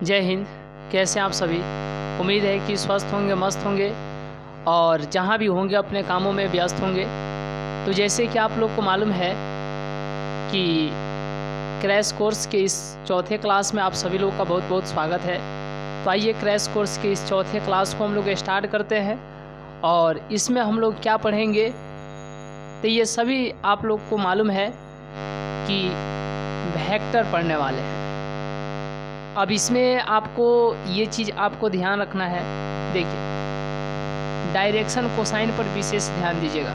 जय हिंद। कैसे आप सभी? उम्मीद है कि स्वस्थ होंगे, मस्त होंगे और जहाँ भी होंगे अपने कामों में व्यस्त होंगे। तो जैसे कि आप लोग को मालूम है कि क्रैश कोर्स के इस चौथे क्लास में आप सभी लोग का बहुत बहुत स्वागत है। तो आइए क्रैश कोर्स के इस चौथे क्लास को हम लोग स्टार्ट करते हैं और इसमें हम लोग क्या पढ़ेंगे, तो ये सभी आप लोग को मालूम है कि वेक्टर पढ़ने वाले हैं। अब इसमें आपको ये चीज़ आपको ध्यान रखना है। देखिए, डायरेक्शन कोसाइन पर विशेष ध्यान दीजिएगा।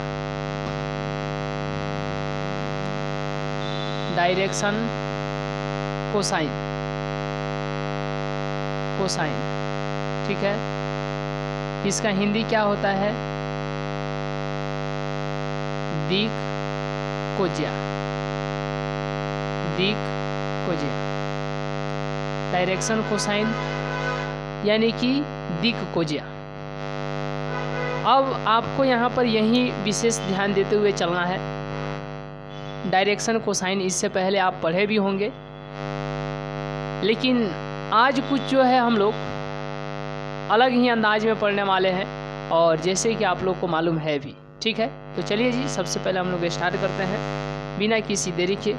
डायरेक्शन कोसाइन, कोसाइन, ठीक है। इसका हिंदी क्या होता है? दिक कोज्या, दिक कोज्या। डायरेक्शन कोसाइन यानी कि दिक कोज्या। अब आपको यहाँ पर यही विशेष ध्यान देते हुए चलना है। डायरेक्शन कोसाइन इससे पहले आप पढ़े भी होंगे, लेकिन आज कुछ जो है हम लोग अलग ही अंदाज में पढ़ने वाले हैं और जैसे कि आप लोग को मालूम है भी, ठीक है। तो चलिए जी, सबसे पहले हम लोग स्टार्ट करते हैं बिना किसी देरी के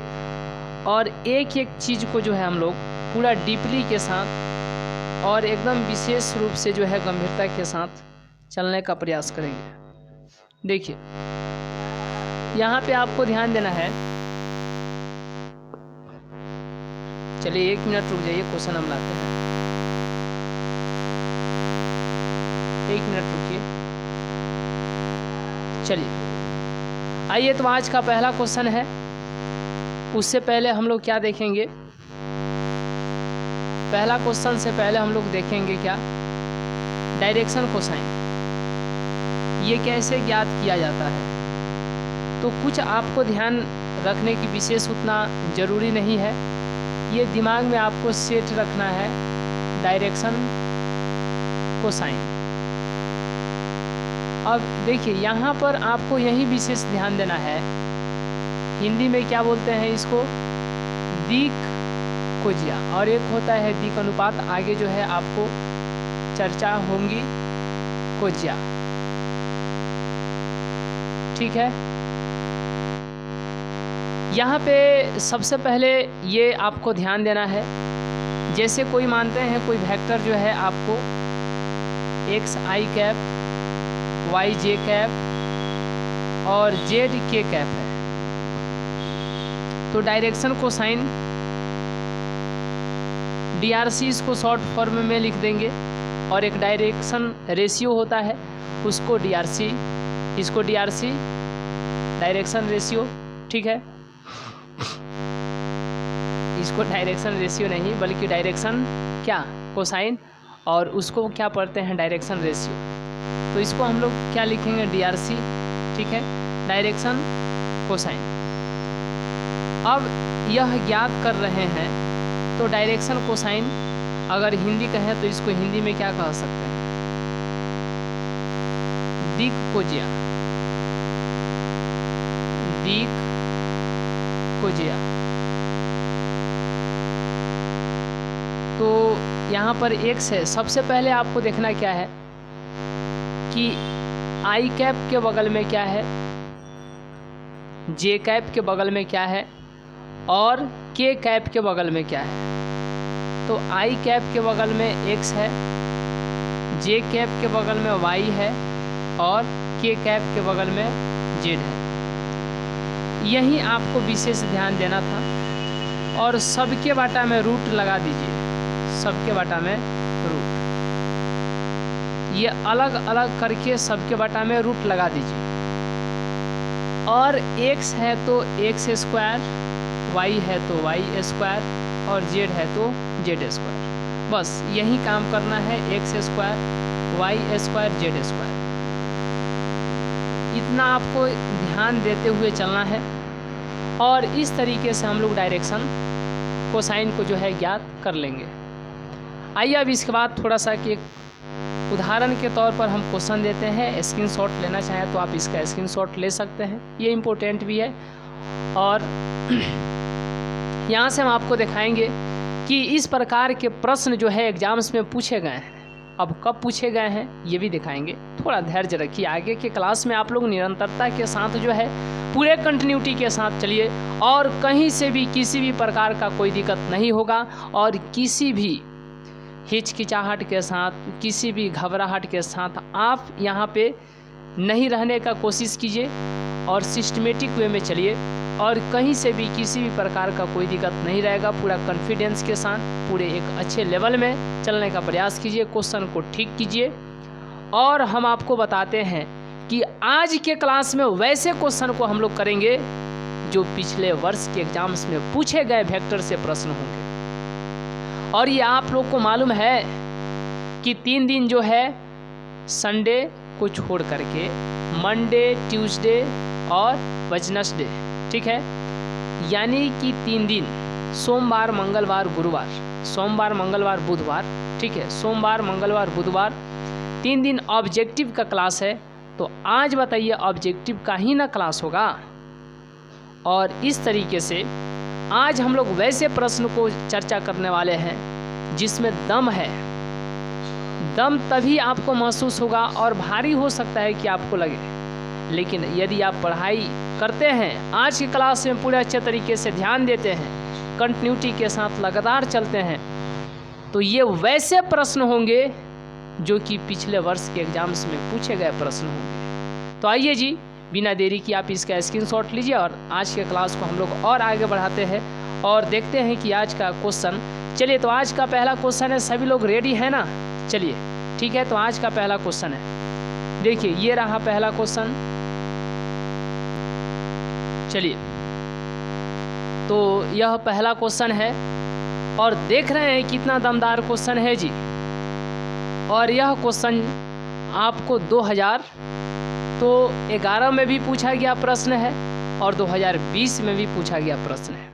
और एक एक चीज़ को जो है हम लोग पूरा डीपली के साथ और एकदम विशेष रूप से जो है गंभीरता के साथ चलने का प्रयास करेंगे। देखिए, यहाँ पे आपको ध्यान देना है। चलिए 1 मिनट रुक जाइए, क्वेश्चन हम लाते हैं। 1 मिनट रुकिए। चलिए आइए, तो आज का पहला क्वेश्चन है। उससे पहले हम लोग क्या देखेंगे? पहला क्वेश्चन से पहले हम लोग देखेंगे क्या, डायरेक्शन कोसाइन ये कैसे ज्ञात किया जाता है। तो कुछ आपको ध्यान रखने की विशेष उतना ज़रूरी नहीं है, ये दिमाग में आपको सेट रखना है। Direction cosine. अब देखिए, यहाँ पर आपको यही विशेष ध्यान देना है। हिंदी में क्या बोलते हैं इसको? दिक कोज्या, और एक होता है दिक अनुपात। आगे जो है आपको चर्चा होंगी कोज्या, ठीक है। यहाँ पे सबसे पहले ये आपको ध्यान देना है। जैसे कोई मानते हैं कोई वेक्टर जो है आपको एक्स आई कैप, वाई जे कैप और जेड के कैप है, तो डायरेक्शन कोसाइन DRC इसको शॉर्ट फॉर्म में लिख देंगे और एक डायरेक्शन रेशियो होता है उसको DRC, इसको DRC डायरेक्शन रेशियो, ठीक है। इसको डायरेक्शन रेशियो नहीं बल्कि डायरेक्शन क्या, कोसाइन, और उसको क्या पढ़ते हैं, डायरेक्शन रेशियो। तो इसको हम लोग क्या लिखेंगे? DRC, ठीक है, डायरेक्शन कोसाइन। अब यह ज्ञात कर रहे हैं, तो डायरेक्शन कोसाइन अगर हिंदी कहें तो इसको हिंदी में क्या कह सकते हैं? दिक कोज्या, दिक कोज्या। तो यहाँ पर एक्स है। सबसे पहले आपको देखना क्या है कि आई कैप के बगल में क्या है, जे कैप के बगल में क्या है और के कैप के बगल में क्या है। तो आई कैप के बगल में एक्स है, जे कैप के बगल में वाई है और के कैप के बगल में जेड है। यही आपको विशेष ध्यान देना था और सबके बाटा में रूट लगा दीजिए, सबके बाटा में रूट, ये अलग अलग करके सबके बाटा में रूट लगा दीजिए। और एक्स है तो एक्स स्क्वायर, वाई है तो वाई स्क्वायर और जेड है तो जेड स्क्वायर। बस यही काम करना है, X square, Y square, Z square. इतना आपको ध्यान देते हुए चलना है और इस तरीके से हम लोग डायरेक्शन कोसाइन को जो है ज्ञात कर लेंगे। आइए अब इसके बाद थोड़ा सा कि उदाहरण के तौर पर हम क्वेश्चन देते हैं। स्क्रीनशॉट लेना चाहें तो आप इसका स्क्रीनशॉट ले सकते हैं, ये इम्पोर्टेंट भी है। और यहाँ से हम आपको दिखाएंगे कि इस प्रकार के प्रश्न जो है एग्जाम्स में पूछे गए हैं। अब कब पूछे गए हैं ये भी दिखाएंगे, थोड़ा धैर्य रखिए। आगे के क्लास में आप लोग निरंतरता के साथ जो है पूरे कंटिन्यूटी के साथ चलिए और कहीं से भी किसी भी प्रकार का कोई दिक्कत नहीं होगा और किसी भी हिचकिचाहट के साथ, किसी भी घबराहट के साथ आप यहाँ पे नहीं रहने का कोशिश कीजिए और सिस्टमेटिक वे में चलिए और कहीं से भी किसी भी प्रकार का कोई दिक्कत नहीं रहेगा। पूरा कॉन्फिडेंस के साथ पूरे एक अच्छे लेवल में चलने का प्रयास कीजिए, क्वेश्चन को ठीक कीजिए। और हम आपको बताते हैं कि आज के क्लास में वैसे क्वेश्चन को हम लोग करेंगे जो पिछले वर्ष के एग्जाम्स में पूछे गए वेक्टर से प्रश्न होंगे। और ये आप लोग को मालूम है कि 3 दिन जो है संडे को छोड़ करके मंडे, ट्यूसडे और वेडनेसडे, ठीक है, यानी कि 3 दिन सोमवार, मंगलवार, गुरुवार, सोमवार, मंगलवार, बुधवार, ठीक है, सोमवार, मंगलवार, बुधवार 3 दिन ऑब्जेक्टिव का क्लास है। तो आज बताइए ऑब्जेक्टिव का ही ना क्लास होगा। और इस तरीके से आज हम लोग वैसे प्रश्न को चर्चा करने वाले हैं जिसमें दम है। दम तभी आपको महसूस होगा और भारी हो सकता है कि आपको लगे, लेकिन यदि आप पढ़ाई करते हैं, आज की क्लास में पूरे अच्छे तरीके से ध्यान देते हैं, कंटिन्यूटी के साथ लगातार चलते हैं, तो ये वैसे प्रश्न होंगे जो कि पिछले वर्ष के एग्जाम्स में पूछे गए प्रश्न होंगे। तो आइए जी, बिना देरी की आप इसका स्क्रीनशॉट लीजिए और आज के क्लास को हम लोग और आगे बढ़ाते हैं और देखते हैं कि आज का क्वेश्चन। चलिए, तो आज का पहला क्वेश्चन है, सभी लोग रेडी है ना? चलिए ठीक है, तो आज का पहला क्वेश्चन है, देखिए ये रहा पहला क्वेश्चन। चलिए, तो यह पहला क्वेश्चन है और देख रहे हैं कितना दमदार क्वेश्चन है जी। और यह क्वेश्चन आपको 2011 में भी पूछा गया प्रश्न है और 2020 में भी पूछा गया प्रश्न है।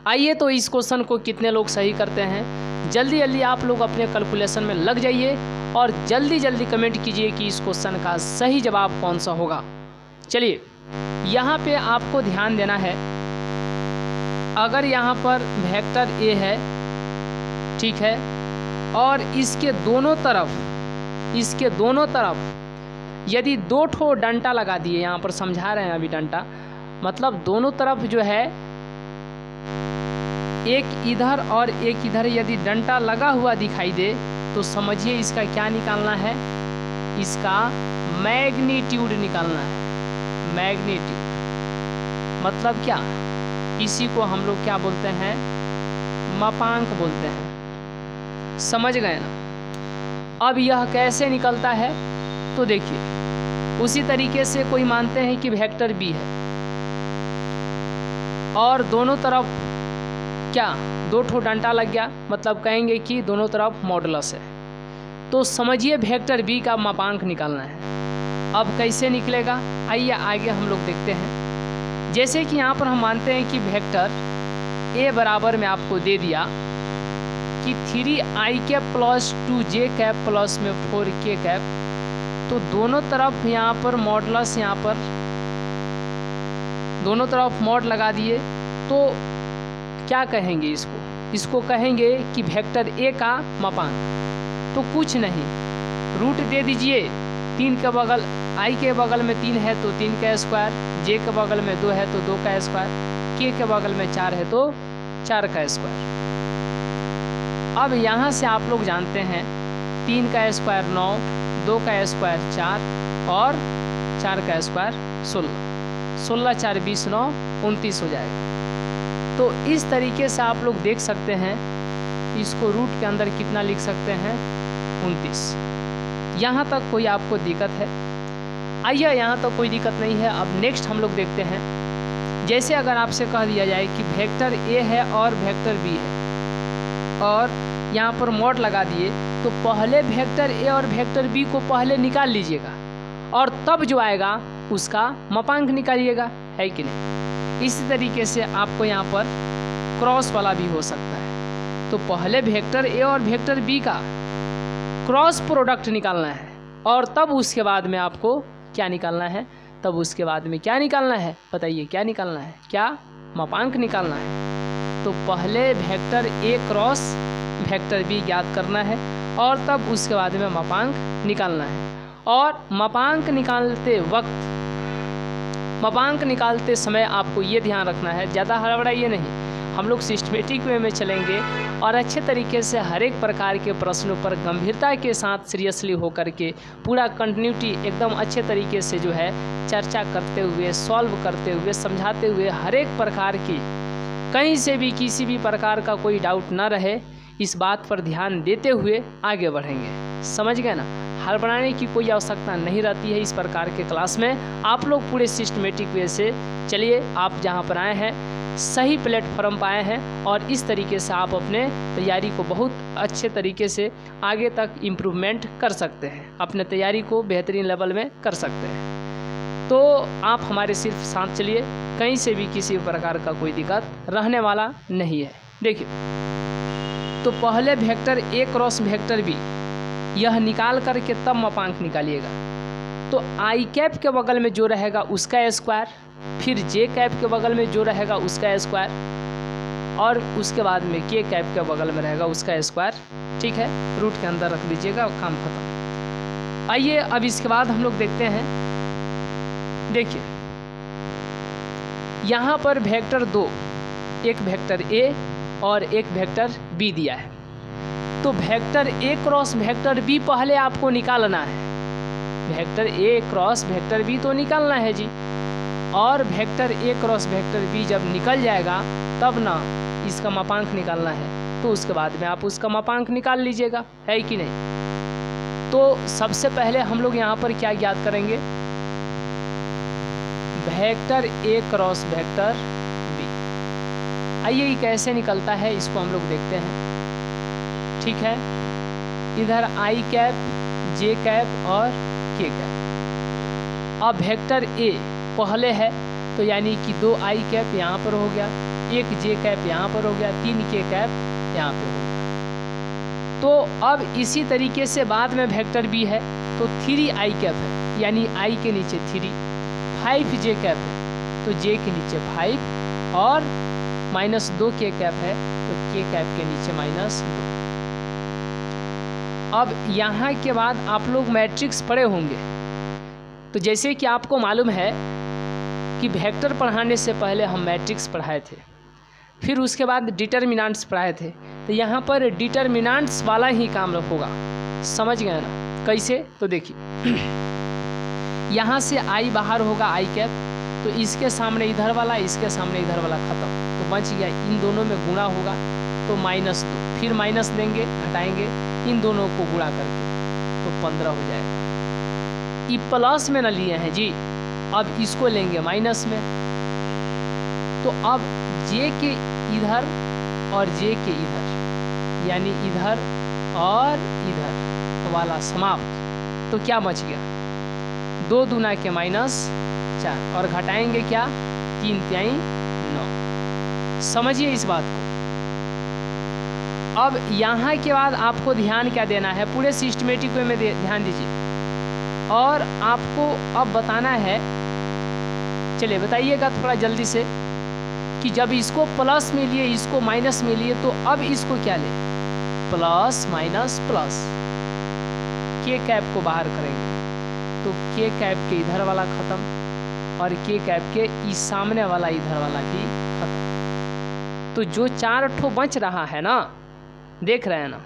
आइए, तो इस क्वेश्चन को कितने लोग सही करते हैं, जल्दी जल्दी आप लोग अपने कैलकुलेशन में लग जाइए और जल्दी जल्दी कमेंट कीजिए कि इस क्वेश्चन का सही जवाब कौन सा होगा। चलिए, यहाँ पे आपको ध्यान देना है, अगर यहाँ पर वेक्टर ए है, ठीक है, और इसके दोनों तरफ यदि 2 ठो डंटा लगा दिए, यहाँ पर समझा रहे हैं अभी डंटा, मतलब दोनों तरफ जो है एक इधर और एक इधर यदि डंटा लगा हुआ दिखाई दे तो समझिए इसका क्या निकालना है, इसका मैग्नीट्यूड निकालना है। मैग्नीट्यूड मतलब क्या, इसी को हम लोग क्या बोलते हैं, मापांक बोलते हैं। समझ गए ना? अब यह कैसे निकलता है, तो देखिए उसी तरीके से कोई मानते हैं कि वेक्टर बी है और दोनों तरफ क्या 2 ठो डंटा लग गया, मतलब कहेंगे कि दोनों तरफ मॉडुलस है। तो समझिए वेक्टर बी का मापांक निकालना है। अब कैसे निकलेगा, आइए आगे हम लोग देखते हैं। जैसे कि यहाँ पर हम मानते हैं कि वेक्टर ए बराबर में आपको दे दिया कि 3i प्लस 2j प्लस में 4k, तो दोनों तरफ यहाँ पर मॉडुलस, यहाँ पर दोनों तरफ मॉड लगा दिए, तो क्या कहेंगे इसको कहेंगे कि वेक्टर ए का मापांक। तो कुछ नहीं, रूट दे दीजिए, 3 के बगल, i के बगल में 3 है तो 3 का स्क्वायर, j के बगल में 2 है तो 2 का स्क्वायर, k के बगल में 4 है तो 4 का स्क्वायर। अब यहाँ से आप लोग जानते हैं 3 का स्क्वायर 9, 2 का स्क्वायर 4 और 4 का स्क्वायर 16, 16 4 20 9 29 हो जाएगा। तो इस तरीके से आप लोग देख सकते हैं, इसको रूट के अंदर कितना लिख सकते हैं, 29। यहाँ तक कोई आपको दिक्कत है? आइए, यहाँ तक कोई दिक्कत नहीं है। अब नेक्स्ट हम लोग देखते हैं, जैसे अगर आपसे कह दिया जाए कि वेक्टर ए है और वेक्टर बी है और यहाँ पर मॉड लगा दिए, तो पहले वेक्टर ए और वेक्टर बी को पहले निकाल लीजिएगा और तब जो आएगा उसका मापांक निकालिएगा, है कि नहीं? इसी तरीके से आपको यहाँ पर क्रॉस वाला भी हो सकता है। तो पहले वेक्टर ए और वेक्टर बी का क्रॉस प्रोडक्ट निकालना है और तब उसके बाद में आपको क्या निकालना है, तब उसके बाद में क्या निकालना है, बताइए क्या निकालना है, क्या मापांक निकालना है। तो पहले vector A cross vector B ज्ञात करना है और तब उसके बाद में मापांक निकालना है। और मापांक निकालते समय आपको ये ध्यान रखना है, ज़्यादा हड़बड़ाइए नहीं, हम लोग सिस्टमेटिक वे में चलेंगे और अच्छे तरीके से हर एक प्रकार के प्रश्नों पर गंभीरता के साथ सीरियसली होकर के पूरा कंटिन्यूटी एकदम अच्छे तरीके से जो है चर्चा करते हुए, सॉल्व करते हुए, समझाते हुए, हर एक प्रकार की कहीं से भी किसी भी प्रकार का कोई डाउट ना रहे, इस बात पर ध्यान देते हुए आगे बढ़ेंगे। समझ गए ना? हड़बड़ाने की कोई आवश्यकता नहीं रहती है इस प्रकार के क्लास में। आप लोग पूरे सिस्टमेटिक वे से चलिए, आप जहाँ पर आए हैं सही प्लेटफॉर्म पर आए हैं और इस तरीके से आप अपने तैयारी को बहुत अच्छे तरीके से आगे तक इम्प्रूवमेंट कर सकते हैं, अपने तैयारी को बेहतरीन लेवल में कर सकते हैं। तो आप हमारे सिर्फ साथ चलिए, कहीं से भी किसी प्रकार का कोई दिक्कत रहने वाला नहीं है। देखिए, तो पहले vector A cross vector B यह निकाल करके तब मापांक निकालिएगा। तो आई कैप के बगल में जो रहेगा उसका स्क्वायर, फिर जे कैप के बगल में जो रहेगा उसका स्क्वायर, और उसके बाद में के कैप के बगल में रहेगा उसका स्क्वायर। ठीक है, रूट के अंदर रख दीजिएगा, काम खत्म। आइए अब इसके बाद हम लोग देखते हैं। देखिए, यहाँ पर वेक्टर दो, एक वेक्टर ए और एक वेक्टर बी दिया है। तो vector A cross vector B पहले आपको निकालना है। Vector A cross vector B तो निकालना है जी, और vector A cross vector B जब निकल जाएगा तब ना इसका मापांक निकालना है, तो उसके बाद में आप उसका मापांक निकाल लीजिएगा, है कि नहीं। तो सबसे पहले हम लोग यहाँ पर क्या ज्ञात करेंगे, vector A cross vector B. आइए ये कैसे निकलता है इसको हम लोग देखते हैं। ठीक है, इधर आई कैप, जे कैप और के कैप। अब वेक्टर ए पहले है तो यानी कि 2 आई कैप यहाँ पर हो गया, 1 जे कैप यहाँ पर हो गया, 3 के कैप यहाँ पे हो गया। तो अब इसी तरीके से बाद में वेक्टर बी है तो 3 आई कैप है, यानी आई के नीचे 3, 5 जे कैप है तो जे के नीचे 5, और -2 के कैप है तो के कैप के नीचे -2। अब यहाँ के बाद आप लोग मैट्रिक्स पढ़े होंगे, तो जैसे कि आपको मालूम है कि वेक्टर पढ़ाने से पहले हम मैट्रिक्स पढ़ाए थे, फिर उसके बाद डिटर्मिनेंट्स पढ़ाए थे। तो यहाँ पर डिटर्मिनेंट्स वाला ही काम होगा, समझ गए ना? कैसे? तो देखिए, यहाँ से आई बाहर होगा आई कैप, तो इसके सामने इधर वाला, इसके सामने इधर वाला खत्म, तो बच गया। इन दोनों में गुणा होगा तो -2, फिर माइनस देंगे, घटाएंगे, इन दोनों को गुणा करके तो 15 हो जाएगा। ये प्लस में ना लिए हैं जी, अब इसको लेंगे माइनस में। तो अब जे के इधर और जे के इधर, यानी इधर और इधर वाला समाप्त, तो क्या बच गया, 2 दूना के -4, और घटाएंगे क्या, 3 तिहाई 9। समझिए इस बात को। अब यहाँ के बाद आपको ध्यान क्या देना है, पूरे सिस्टमेटिक वे में ध्यान दीजिए, और आपको अब बताना है, चलिए बताइएगा थोड़ा जल्दी से, कि जब इसको प्लस में लिए, इसको माइनस में लिए, तो अब इसको क्या ले, प्लस माइनस प्लस, के कैप को बाहर करेंगे तो के कैप के इधर वाला खत्म, और के कैप के इस सामने वाला इधर वाला भी खत्म। तो जो 4 ठो बच रहा है ना, देख रहे हैं ना,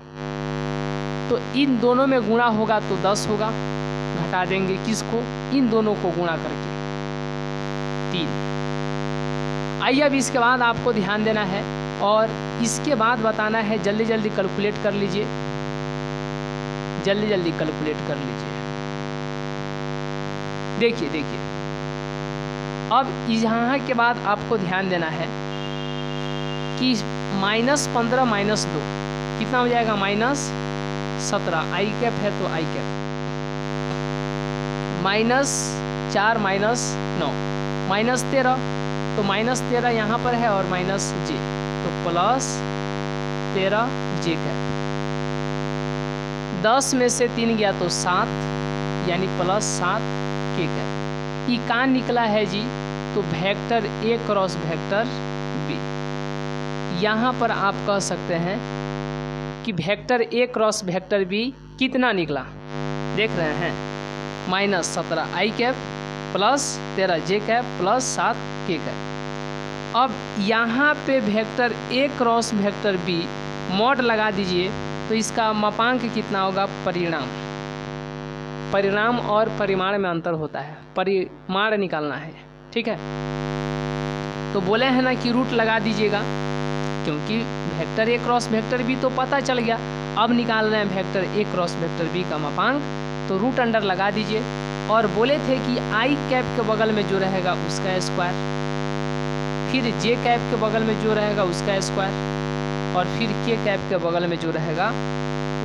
तो इन दोनों में गुणा होगा तो 10 होगा, घटा देंगे किसको, इन दोनों को गुणा करके 3। आइए अब इसके बाद आपको ध्यान देना है और इसके बाद बताना है, जल्दी जल्दी कैलकुलेट कर लीजिए, जल्दी जल्दी कैलकुलेट कर लीजिए। देखिए देखिए, अब यहाँ के बाद आपको ध्यान देना है कि -15 -2 कितना हो जाएगा, -17। आई कैप है तो आई कैप, -4 -9 -13, तो -13 यहाँ पर है और -j, तो +13 जे कैप। 10 में से 3 गया तो 7, यानी +7 के कैप। ये कहाँ निकला है जी, तो vector A cross vector B, यहाँ पर आप कह सकते हैं कि vector A cross vector B कितना निकला, देख रहे हैं, -17 I cap plus 13 J cap plus 7 K cap. अब यहाँ पे vector A cross vector B mod लगा दीजिए तो इसका मापांक कितना होगा, परिणाम और परिमाण में अंतर होता है, परिमाण निकालना है, ठीक है। तो बोले हैं ना कि रूट लगा दीजिएगा, क्योंकि vector A cross vector B तो पता चल गया, अब निकाल रहे हैं vector A cross vector B का मापांक, तो रूट अंडर लगा दीजिए। और बोले थे कि आई कैप के बगल में जो रहेगा उसका स्क्वायर, फिर जे कैप के बगल में जो रहेगा उसका स्क्वायर, और फिर के कैप के बगल में जो रहेगा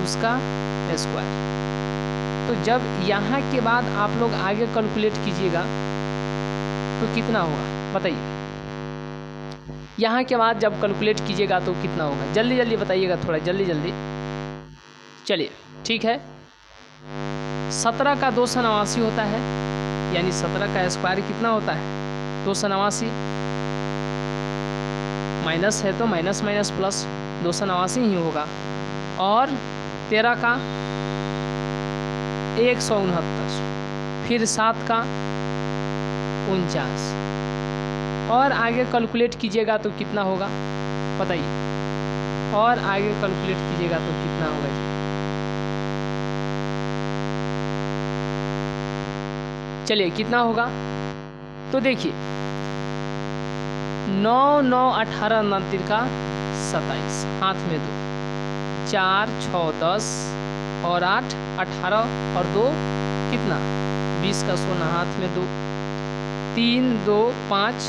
उसका स्क्वायर। तो जब यहाँ के बाद आप लोग आगे कैलकुलेट कीजिएगा तो कितना होगा बताइए। यहाँ के बाद जब कैलकुलेट कीजिएगा तो कितना होगा, जल्दी जल्दी बताइएगा, थोड़ा जल्दी जल्दी। चलिए ठीक है, 17 का 289 होता है, यानी 17 का स्क्वायर कितना होता है 289, माइनस है तो माइनस माइनस प्लस 289 ही होगा। और 13 का 169, फिर 7 का 49, और आगे कैलकुलेट कीजिएगा तो कितना होगा बताइए, और आगे कैलकुलेट कीजिएगा तो कितना होगा जी। चलिए कितना होगा, तो देखिए 9 9 18 29 का 27, हाथ में 2, 4 6 10 और 8 18 और 2 कितना 20 का 16, हाथ में 2, 3 2 5,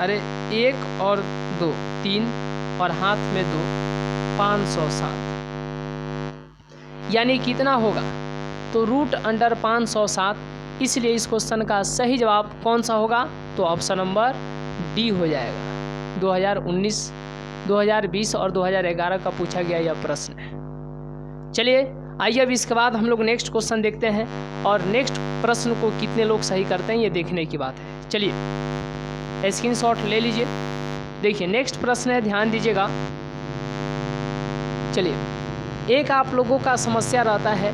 अरे 1 और 2 3 और हाथ में 2, 507, यानी कितना होगा, तो रूट अंडर 507। इसलिए इस क्वेश्चन का सही जवाब कौन सा होगा, तो ऑप्शन नंबर डी हो जाएगा। 2019, 2020 और 2011 का पूछा गया यह प्रश्न है। चलिए आइए अब इसके बाद हम लोग नेक्स्ट क्वेश्चन देखते हैं, और नेक्स्ट प्रश्न को कितने लोग सही करते हैं ये देखने की बात है। चलिए स्क्रीनशॉट ले लीजिए। देखिए नेक्स्ट प्रश्न है, ध्यान दीजिएगा। चलिए एक आप लोगों का समस्या रहता है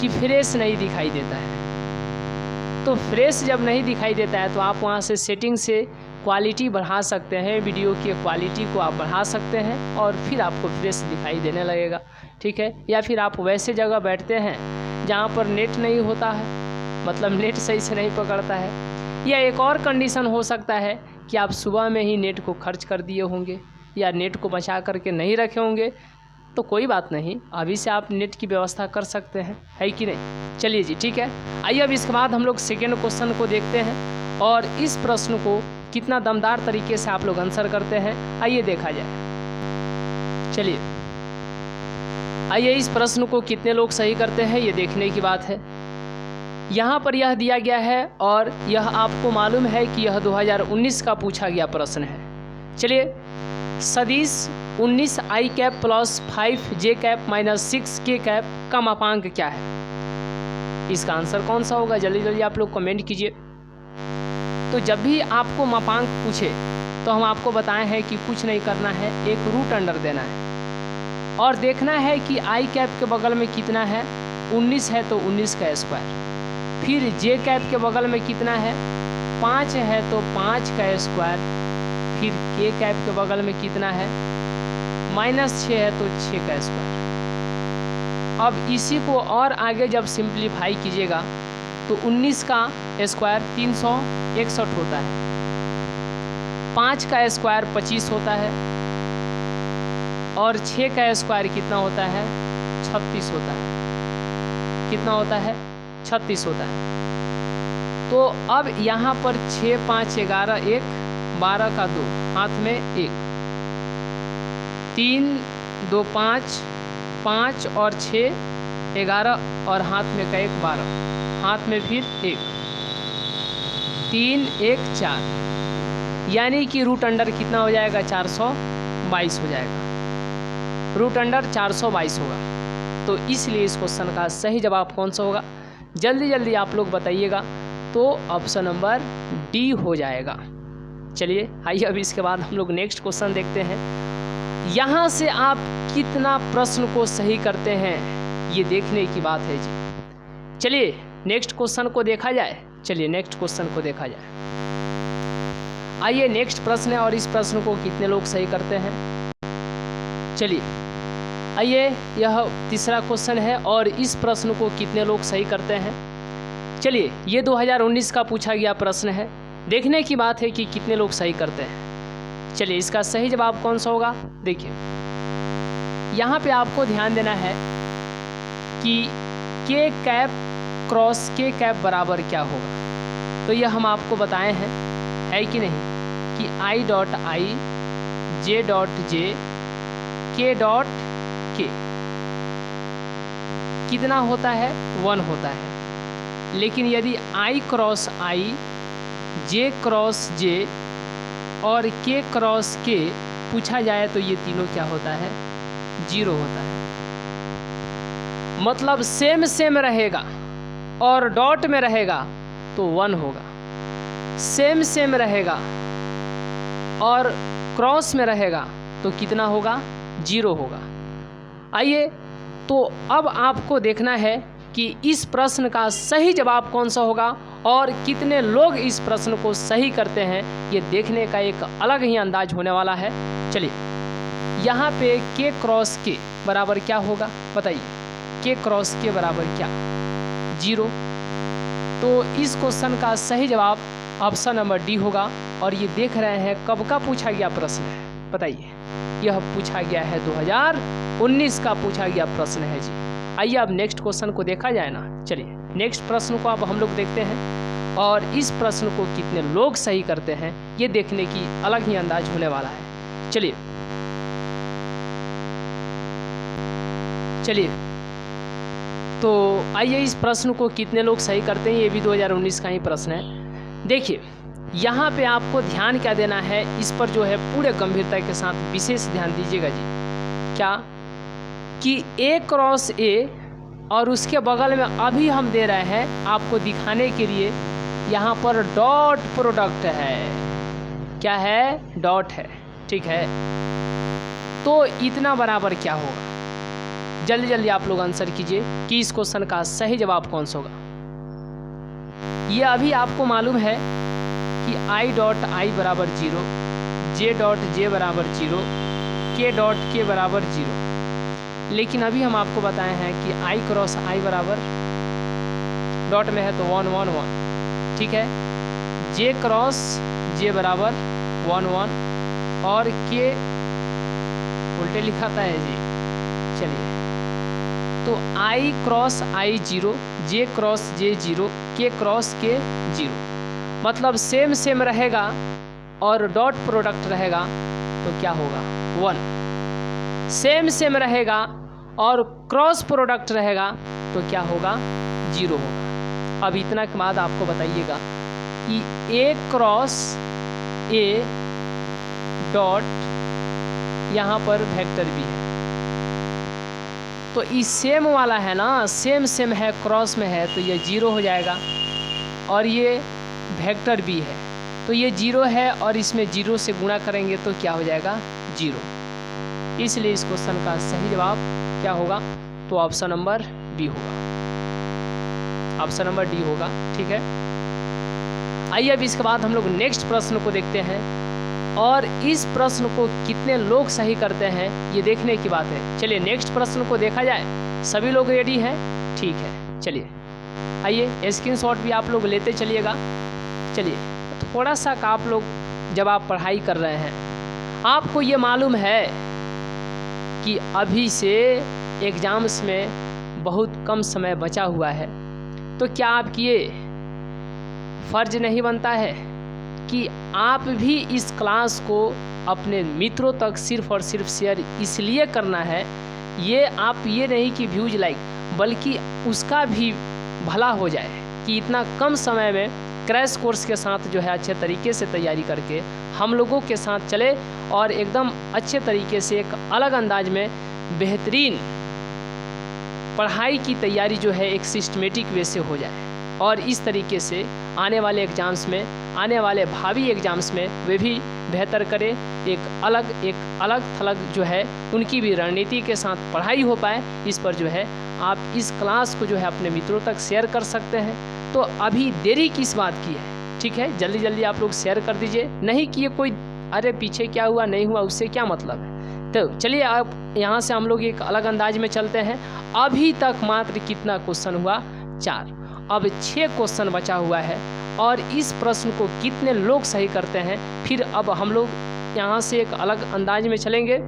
कि फ्रेश नहीं दिखाई देता है, तो फ्रेश जब नहीं दिखाई देता है तो आप वहाँ से सेटिंग से क्वालिटी बढ़ा सकते हैं, वीडियो की क्वालिटी को आप बढ़ा सकते हैं और फिर आपको फ्रेश दिखाई देने लगेगा, ठीक है। या फिर आप वैसे जगह बैठते हैं जहाँ पर नेट नहीं होता है, मतलब नेट सही से नहीं पकड़ता है, या एक और कंडीशन हो सकता है कि आप सुबह में ही नेट को खर्च कर दिए होंगे या नेट को बचा करके नहीं रखे होंगे, तो कोई बात नहीं, अभी से आप नेट की व्यवस्था कर सकते हैं, है कि नहीं। चलिए जी ठीक है, आइए अब इसके बाद हम लोग सेकेंड क्वेश्चन को देखते हैं और इस प्रश्न को कितना दमदार तरीके से आप लोग आंसर करते हैं, आइए देखा जाए। चलिए आइए इस प्रश्न को कितने लोग सही करते हैं ये देखने की बात है। यहाँ पर यह दिया गया है और यह आपको मालूम है कि यह 2019 का पूछा गया प्रश्न है। चलिए सदिश 19 आई कैप प्लस 5 जे कैप माइनस 6 के कैप का मापांक क्या है, इसका आंसर कौन सा होगा, जल्दी जल्दी आप लोग कमेंट कीजिए। तो जब भी आपको मापांक पूछे तो हम आपको बताए हैं कि कुछ नहीं करना है, एक रूट अंडर देना है और देखना है कि आई कैप के बगल में कितना है, 19 है तो 19 का स्क्वायर, फिर जे कैप के बगल में कितना है, 5 है तो 5 का स्क्वायर, फिर के कैप के बगल में कितना है, -6 है तो 6 का स्क्वायर। अब इसी को और आगे जब सिंप्लीफाई कीजिएगा तो 19 का स्क्वायर 361 होता है, 5 का स्क्वायर 25 होता है और 6 का स्क्वायर कितना होता है, 36 होता है। कितना होता है, 36 होता है। तो अब यहाँ पर 6 5 11 1 12 का 2, हाथ में 1, 3 2 5 5 और 6 11 और हाथ में का 1 12, हाथ में फिर 1 3 1 4, यानी कि रूट अंडर कितना हो जाएगा, 422 हो जाएगा, रूट अंडर 422 होगा। तो इसलिए इस क्वेश्चन का सही जवाब कौन सा होगा, जल्दी जल्दी आप लोग बताइएगा। तो ऑप्शन नंबर डी हो जाएगा। चलिए आइए अब इसके बाद हम लोग नेक्स्ट क्वेश्चन देखते हैं। यहाँ से आप कितना प्रश्न को सही करते हैं ये देखने की बात है जी। चलिए नेक्स्ट क्वेश्चन को देखा जाए। चलिए नेक्स्ट क्वेश्चन को देखा जाए। आइए नेक्स्ट प्रश्न है और इस प्रश्न को कितने लोग सही करते हैं। चलिए आइए यह तीसरा क्वेश्चन है और इस प्रश्न को कितने लोग सही करते हैं। चलिए ये 2019 का पूछा गया प्रश्न है, देखने की बात है कि कितने लोग सही करते हैं। चलिए इसका सही जवाब कौन सा होगा। देखिए यहाँ पे आपको ध्यान देना है कि के कैप क्रॉस के कैप बराबर क्या होगा। तो यह हम आपको बताए हैं, है कि नहीं, कि I dot I J dot J के डॉट के कितना होता है 1 होता है। लेकिन यदि आई क्रॉस आई जे क्रॉस जे और के क्रॉस के पूछा जाए तो ये तीनों क्या होता है 0 होता है। मतलब सेम सेम रहेगा और डॉट में रहेगा तो 1 होगा, सेम सेम रहेगा और क्रॉस में रहेगा तो कितना होगा 0 होगा। आइए तो अब आपको देखना है कि इस प्रश्न का सही जवाब कौन सा होगा और कितने लोग इस प्रश्न को सही करते हैं, ये देखने का एक अलग ही अंदाज होने वाला है। चलिए यहाँ पे के क्रॉस के बराबर क्या होगा बताइए। के क्रॉस के बराबर क्या 0। तो इस क्वेश्चन का सही जवाब ऑप्शन नंबर डी होगा। और ये देख रहे हैं कब का पूछा गया प्रश्न है बताइए। यह पूछा गया है 2019 का पूछा गया प्रश्न है जी। आइए अब नेक्स्ट क्वेश्चन को देखा जाए ना। चलिए नेक्स्ट प्रश्न को अब हम लोग देखते हैं और इस प्रश्न को कितने लोग सही करते हैं ये देखने की अलग ही अंदाज होने वाला है। चलिए तो आइए इस प्रश्न को कितने लोग सही करते हैं, ये भी 2019 का ही प्रश्न है। देखिए यहाँ पे आपको ध्यान क्या देना है, इस पर जो है पूरे गंभीरता के साथ विशेष ध्यान दीजिएगा जी। क्या कि ए क्रॉस ए और उसके बगल में अभी हम दे रहे हैं आपको दिखाने के लिए, यहाँ पर डॉट प्रोडक्ट है। क्या है डॉट है, ठीक है। तो इतना बराबर क्या होगा, जल्दी जल्दी आप लोग आंसर कीजिए कि इस क्वेश्चन का सही जवाब कौन सा होगा। ये अभी आपको मालूम है कि आई डॉट आई बराबर 0, जे डॉट जे बराबर 0, के डॉट के बराबर 0। लेकिन अभी हम आपको बताए हैं कि आई क्रॉस आई बराबर डॉट में है तो 1 1 1, ठीक है। जे क्रॉस जे बराबर 1 1 और के उल्टे लिखाता है जी। चलिए तो आई क्रॉस आई 0, जे क्रॉस जे 0, के क्रॉस के 0। मतलब सेम सेम रहेगा और डॉट प्रोडक्ट रहेगा तो क्या होगा 1। सेम सेम रहेगा और क्रॉस प्रोडक्ट रहेगा तो क्या होगा 0 होगा। अब इतना के बाद आपको बताइएगा कि ए क्रॉस ए डॉट यहाँ पर वेक्टर भी है तो इस सेम वाला है ना, सेम सेम है क्रॉस में है तो ये 0 हो जाएगा। और ये वेक्टर भी है तो ये 0 है और इसमें 0 से गुणा करेंगे तो क्या हो जाएगा 0। इसलिए इस क्वेश्चन का सही जवाब क्या होगा तो ऑप्शन नंबर डी होगा, ऑप्शन नंबर डी होगा, ठीक है। आइए अब इसके बाद हम लोग नेक्स्ट प्रश्न को देखते हैं और इस प्रश्न को कितने लोग सही करते हैं ये देखने की बात है। चलिए नेक्स्ट प्रश्न को देखा जाए। सभी लोग रेडी हैं, ठीक है। चलिए आइए स्क्रीनशॉट भी आप लोग लेते चलिएगा। चलिए थोड़ा सा का आप लोग जब आप पढ़ाई कर रहे हैं आपको ये मालूम है कि अभी से एग्ज़ाम्स में बहुत कम समय बचा हुआ है, तो क्या आपकी ये फ़र्ज नहीं बनता है कि आप भी इस क्लास को अपने मित्रों तक सिर्फ़ और सिर्फ शेयर इसलिए करना है, ये आप ये नहीं कि व्यूज लाइक, बल्कि उसका भी भला हो जाए कि इतना कम समय में क्रैश कोर्स के साथ जो है अच्छे तरीके से तैयारी करके हम लोगों के साथ चले और एकदम अच्छे तरीके से एक अलग अंदाज में बेहतरीन पढ़ाई की तैयारी जो है एक सिस्टमेटिक वे से हो जाए और इस तरीके से आने वाले एग्ज़ाम्स में आने वाले भावी एग्जाम्स में वे भी बेहतर करें, एक अलग थलग जो है उनकी भी रणनीति के साथ पढ़ाई हो पाए। इस पर जो है आप इस क्लास को जो है अपने मित्रों तक शेयर कर सकते हैं। तो अभी देरी किस बात की है, ठीक है, जल्दी जल्दी आप लोग शेयर कर दीजिए, नहीं कि ये कोई अरे पीछे क्या हुआ नहीं हुआ उससे क्या मतलब है। तो चलिए आप यहाँ से हम लोग एक अलग अंदाज में चलते हैं। अभी तक मात्र कितना क्वेश्चन हुआ, 4, अब 6 क्वेश्चन बचा हुआ है और इस प्रश्न को कितने लोग सही करते हैं, फिर अब हम लोग यहाँ से एक अलग अंदाज में चलेंगे।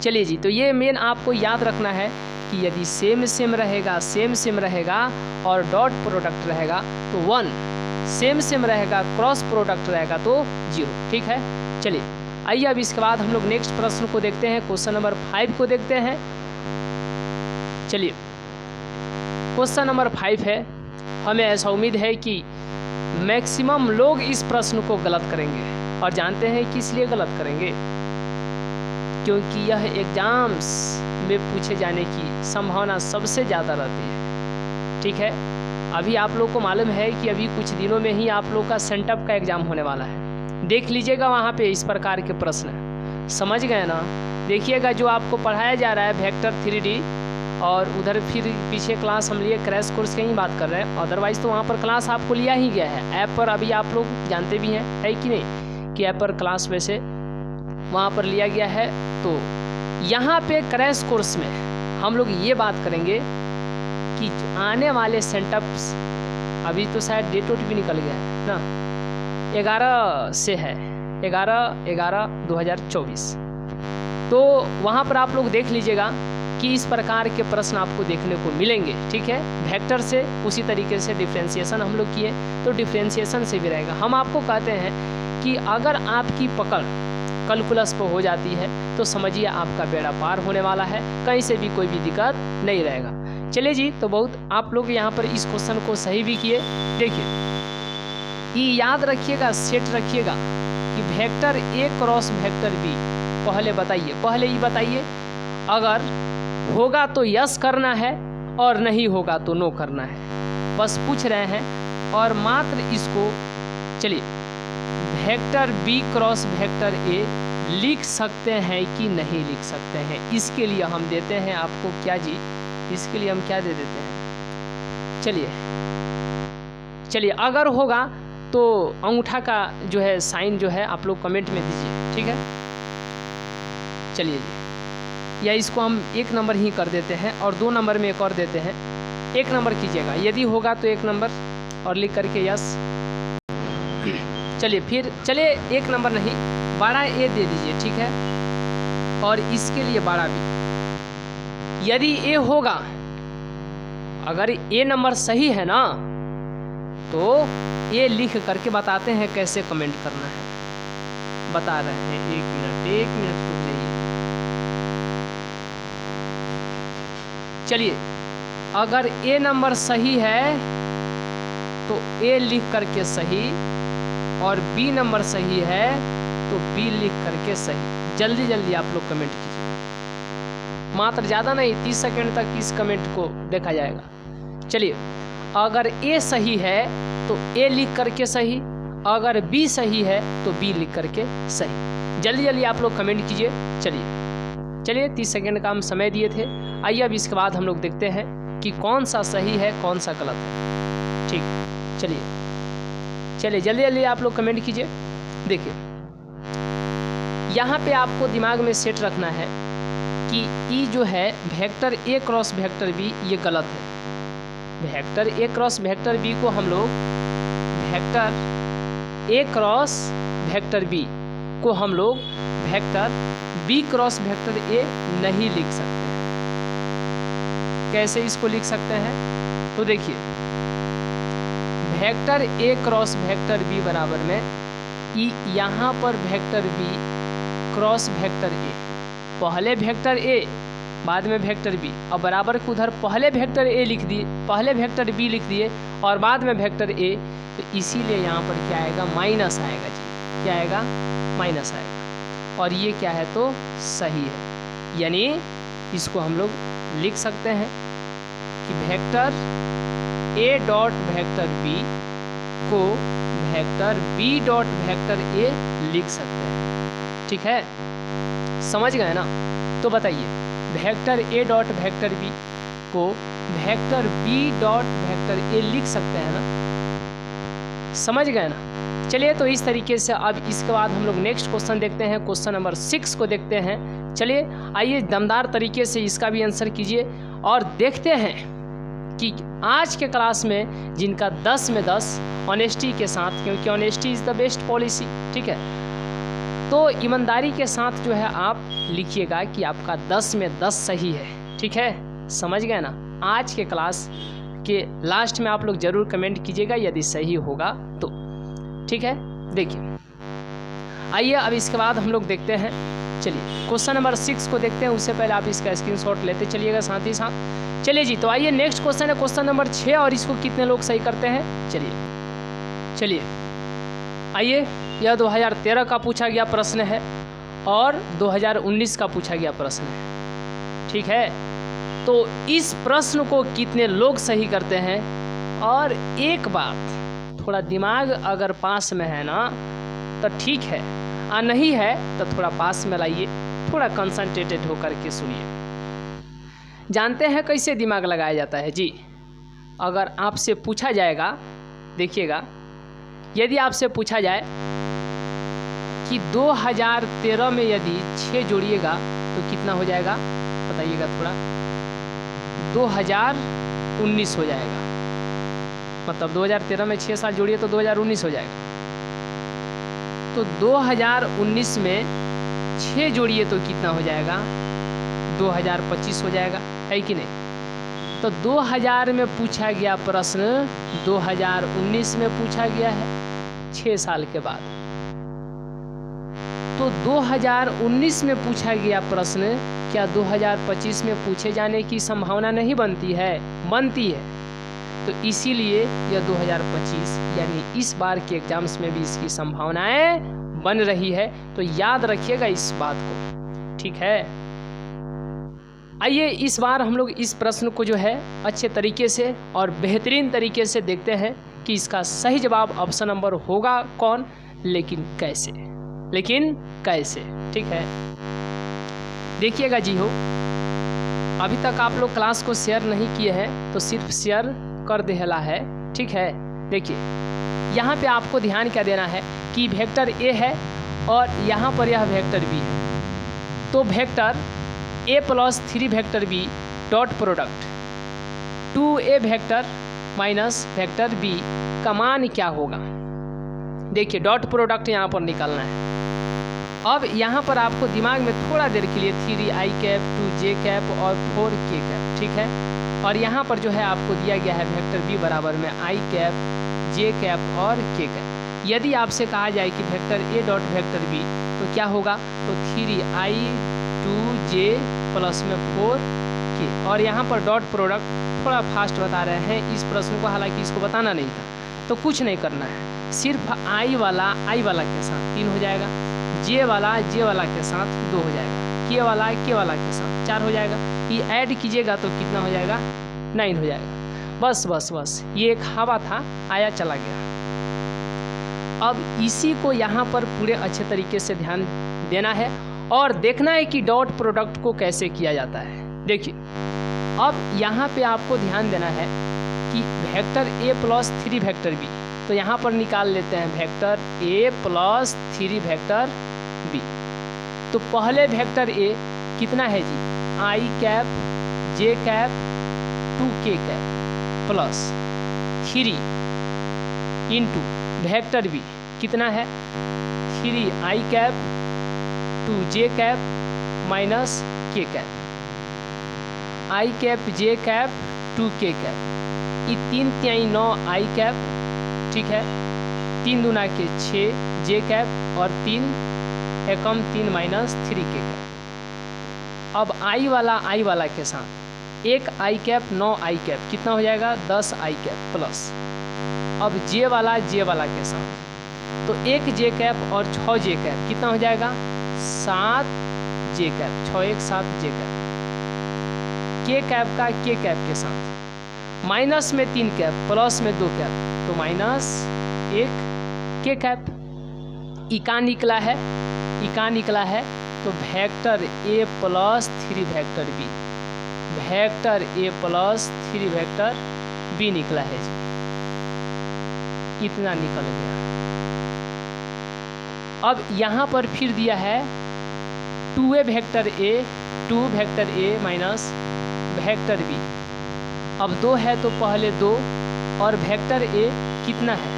चलिए जी, तो ये मेन आपको याद रखना है कि यदि सेम सेम रहेगा और डॉट प्रोडक्ट रहेगा तो 1, सेम रहेगा क्रॉस प्रोडक्ट रहेगा तो 0, ठीक है। चलिए आइए अब इसके बाद हम लोग नेक्स्ट प्रश्न को देखते हैं, क्वेश्चन नंबर 5 को देखते हैं। चलिए क्वेश्चन नंबर 5 है, हमें ऐसा उम्मीद है कि मैक्सिमम लोग इस प्रश्न को गलत करेंगे और जानते हैं किस लिए गलत करेंगे, क्योंकि यह एग्जाम्स में पूछे जाने की संभावना सबसे ज़्यादा रहती है, ठीक है। अभी आप लोग को मालूम है कि अभी कुछ दिनों में ही आप लोग का सेंटअप का एग्ज़ाम होने वाला है, देख लीजिएगा वहाँ पे इस प्रकार के प्रश्न, समझ गए ना। देखिएगा जो आपको पढ़ाया जा रहा है वेक्टर 3D, और उधर फिर पीछे क्लास हम लिए क्रैश कोर्स की ही बात कर रहे हैं, अदरवाइज़ तो वहाँ पर क्लास आपको लिया ही गया है ऐप पर। अभी आप लोग जानते भी हैं, है कि नहीं, कि ऐप पर क्लास वैसे वहाँ पर लिया गया है। तो यहाँ पे क्रैश कोर्स में हम लोग ये बात करेंगे कि आने वाले सेंटअप्स, अभी तो शायद डेट भी निकल गया है ना, 11 से है, 11/11/2024। तो वहाँ पर आप लोग देख लीजिएगा कि इस प्रकार के प्रश्न आपको देखने को मिलेंगे, ठीक है। वेक्टर से उसी तरीके से डिफ्रेंशिएशन हम लोग किए तो डिफ्रेंशिएशन से भी रहेगा। हम आपको कहते हैं कि अगर आपकी पकड़ कैलकुलस पर हो जाती है तो समझिए आपका बेड़ा पार होने वाला है, कहीं से भी कोई भी दिक्कत नहीं रहेगा। चलिए जी, तो बहुत आप लोग यहाँ पर इस क्वेश्चन को सही भी किए। देखिए ये याद रखिएगा, सेट रखिएगा कि vector A cross vector B, पहले ही बताइए, अगर होगा तो यस करना है और नहीं होगा तो नो करना है, बस पूछ रहे हैं। और मात्र इसको चलिए vector B cross vector A लिख सकते हैं कि नहीं लिख सकते हैं, इसके लिए हम देते हैं आपको क्या जी, इसके लिए हम क्या दे देते हैं, चलिए अगर होगा तो अंगूठा का जो है साइन जो है आप लोग कमेंट में दीजिए, ठीक है। चलिए जी, या इसको हम 1 नंबर ही कर देते हैं और 2 नंबर में एक और देते हैं, 1 नंबर कीजिएगा, यदि होगा तो 1 नंबर और लिख करके यस। चलिए 1 नंबर नहीं, 12 ए दे दीजिए, ठीक है। और इसके लिए 12 बी, यदि ए होगा, अगर ए नंबर सही है ना तो ये लिख करके बताते हैं कैसे कमेंट करना है, बता रहे हैं। 1 मिनट रुक जाइए। चलिए अगर ए नंबर सही है तो ए लिख करके सही, और बी नंबर सही है तो बी लिख करके सही। जल्दी जल्दी आप लोग कमेंट कीजिए, मात्र ज़्यादा नहीं, 30 सेकंड तक इस कमेंट को देखा जाएगा। चलिए अगर ए सही है तो ए लिख करके सही, अगर बी सही है तो बी लिख करके सही। जल्दी जल्दी आप लोग कमेंट कीजिए। चलिए 30 सेकंड का हम समय दिए थे। आइए अब इसके बाद हम लोग देखते हैं कि कौन सा सही है कौन सा गलत है, ठीक। चलिए जल्दी जल्दी आप लोग कमेंट कीजिए। देखिए यहाँ पे आपको दिमाग में सेट रखना है कि ई जो है vector A cross vector B, ये गलत है। Vector A cross vector B को हम लोग vector A cross vector B को हम लोग vector B cross vector A नहीं लिख सकते। कैसे इसको लिख सकते हैं, तो देखिए vector A cross vector B बराबर में ई, यहाँ पर vector B cross vector A, पहले वेक्टर ए बाद में वेक्टर बी, और बराबर को उधर पहले वेक्टर ए लिख दिए, पहले वेक्टर बी लिख दिए और बाद में वेक्टर ए, तो इसीलिए यहाँ पर क्या आएगा, माइनस आएगा जी। क्या आएगा, माइनस आएगा। और ये क्या है तो सही है, यानी इसको हम लोग लिख सकते हैं कि vector A dot vector B को vector B dot vector A लिख सकते हैं। ठीक है, समझ गए ना? तो बताइए, vector A dot vector B को vector B dot vector A लिख सकते हैं ना? समझ गए ना? चलिए, तो इस तरीके से अब इसके बाद हम लोग नेक्स्ट क्वेश्चन देखते हैं, क्वेश्चन नंबर 6 को देखते हैं। चलिए आइए दमदार तरीके से इसका भी आंसर कीजिए और देखते हैं कि आज के क्लास में जिनका 10 में 10 ऑनेस्टी के साथ, क्योंकि honesty is the best policy, ठीक है, तो ईमानदारी के साथ जो है आप लिखिएगा कि आपका 10 में 10 सही है। ठीक है, समझ गए ना? आज के क्लास के लास्ट में आप लोग ज़रूर कमेंट कीजिएगा यदि सही होगा तो। ठीक है, देखिए आइए अब इसके बाद हम लोग देखते हैं। चलिए क्वेश्चन नंबर 6 को देखते हैं, उससे पहले आप इसका स्क्रीनशॉट लेते चलिएगा साथ ही साथ। चलिए जी, तो आइए नेक्स्ट क्वेश्चन है क्वेश्चन नंबर 6 और इसको कितने लोग सही करते हैं। चलिए आइए, यह 2013 का पूछा गया प्रश्न है और 2019 का पूछा गया प्रश्न है। ठीक है, तो इस प्रश्न को कितने लोग सही करते हैं। और एक बात, थोड़ा दिमाग अगर पास में है ना तो ठीक है, और नहीं है तो थोड़ा पास में लाइए, थोड़ा कंसंट्रेटेड होकर के सुनिए। जानते हैं कैसे दिमाग लगाया जाता है जी? अगर आपसे पूछा जाएगा, देखिएगा, यदि आपसे पूछा जाए कि 2013 में यदि 6 जोड़िएगा तो कितना हो जाएगा, बताइएगा थोड़ा। 2019 हो जाएगा, मतलब 2013 में 6 साल जोड़िए तो 2019 हो जाएगा। तो 2019 में 6 जोड़िए तो कितना हो जाएगा, 2025 हो जाएगा, है कि नहीं? तो 2000 में पूछा गया प्रश्न 2019 में पूछा गया है 6 साल के बाद। तो 2019 में पूछा गया प्रश्न क्या 2025 में पूछे जाने की संभावना नहीं बनती है? बनती है। तो इसीलिए यह 2025 यानी इस बार के एग्जाम्स में भी इसकी संभावनाएं बन रही है। तो याद रखिएगा इस बात को। ठीक है, आइए इस बार हम लोग इस प्रश्न को जो है अच्छे तरीके से और बेहतरीन तरीके से देखते हैं कि इसका सही जवाब ऑप्शन नंबर होगा कौन, लेकिन कैसे, ठीक है, देखिएगा जी हो। अभी तक आप लोग क्लास को शेयर नहीं किए हैं तो सिर्फ शेयर कर देला है। ठीक है, देखिए यहाँ पे आपको ध्यान क्या देना है कि वेक्टर ए है और यहाँ पर यह वेक्टर बी है। तो vector A plus 3 vector B dot product 2a vector minus vector B का मान क्या होगा। देखिए डॉट प्रोडक्ट यहाँ पर निकालना है। अब यहाँ पर आपको दिमाग में थोड़ा देर के लिए 3i कैप 2j कैप और 4k कैप, ठीक है, और यहाँ पर जो है आपको दिया गया है वेक्टर बी बराबर में i कैप j कैप और k कैप। यदि आपसे कहा जाए कि vector a dot vector B तो क्या होगा, तो 3i 2j प्लस में 4k, और यहाँ पर डॉट प्रोडक्ट थोड़ा फास्ट बता रहे हैं इस प्रश्न को, हालांकि इसको बताना नहीं था। तो कुछ नहीं करना है, सिर्फ i वाला के साथ 3 हो जाएगा, j वाला के साथ 2 हो जाएगा, k वाला के साथ 4 हो जाएगा। ये ऐड कीजिएगा तो कितना हो जाएगा, 9 हो जाएगा। बस ये एक हवा था, आया चला गया। अब इसी को यहाँ पर पूरे अच्छे तरीके से ध्यान देना है और देखना है कि डॉट प्रोडक्ट को कैसे किया जाता है। देखिए अब यहाँ पे आपको ध्यान देना है कि vector a plus 3 vector b, तो यहाँ पर निकाल लेते हैं vector a plus 3 vector b। तो पहले वेक्टर a कितना है जी, i cap j cap 2k cap plus 3 into vector b कितना है 3i cap 2j cap minus k cap, i cap j cap 2k cap, ये 3 तिहाई 9 i कैप, ठीक है, 3 दूना के 6 j कैप और 3 एकम 3 माइनस 3k कैप। अब i वाला के साथ एक i कैप 9 i कैप कितना हो जाएगा 10 i कैप प्लस, अब j वाला के साथ तो एक j कैप और 6 j कैप कितना हो जाएगा 7 j cap, 6 1 7 j cap, k cap का k कैप के साथ माइनस में 3 कैप प्लस में 2 कैप, तो माइनस 1 के कैप इका निकला है, इका निकला है तो vector A plus 3 vector B, vector A plus 3 vector B निकला है जी, इतना निकल गया। अब यहाँ पर फिर दिया है 2a vector A, 2 vector A minus vector B. अब 2 है तो पहले 2 और वेक्टर ए कितना है,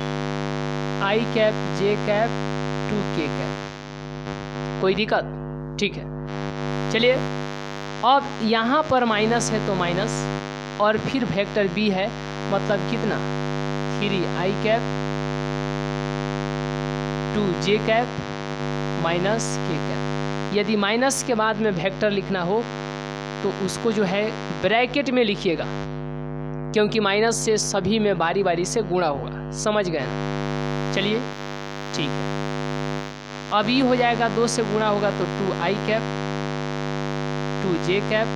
आई कैप जे कैप 2k कैप। कोई दिक्कत? ठीक है, चलिए अब यहाँ पर माइनस है तो माइनस और फिर वेक्टर बी है, मतलब कितना 3i cap 2j cap minus k cap. यदि माइनस के बाद में वेक्टर लिखना हो तो उसको जो है ब्रैकेट में लिखिएगा, क्योंकि माइनस से सभी में बारी बारी से गुणा होगा, समझ गए ना? चलिए ठीक है, अब ये हो जाएगा 2 से गुणा होगा तो 2i कैप 2j कैप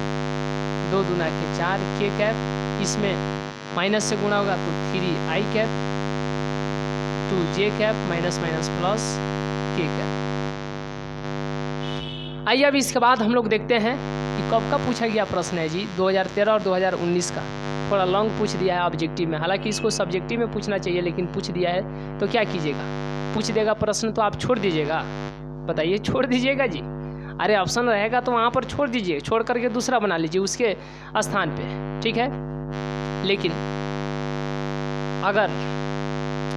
2 दूना के 4k कैप, इसमें माइनस से गुणा होगा तो 3i cap 2j cap minus minus plus k cap. आइए अब इसके बाद हम लोग देखते हैं कि कब का पूछा गया प्रश्न है जी, 2013 और 2019 का। थोड़ा लॉन्ग पूछ दिया है ऑब्जेक्टिव में, हालांकि इसको सब्जेक्टिव में पूछना चाहिए लेकिन पूछ दिया है तो क्या कीजिएगा, पूछ देगा प्रश्न तो आप छोड़ दीजिएगा? बताइए, छोड़ दीजिएगा जी? अरे ऑप्शन रहेगा तो वहाँ पर छोड़ दीजिए, छोड़ करके दूसरा बना लीजिए उसके स्थान पे, ठीक है। लेकिन अगर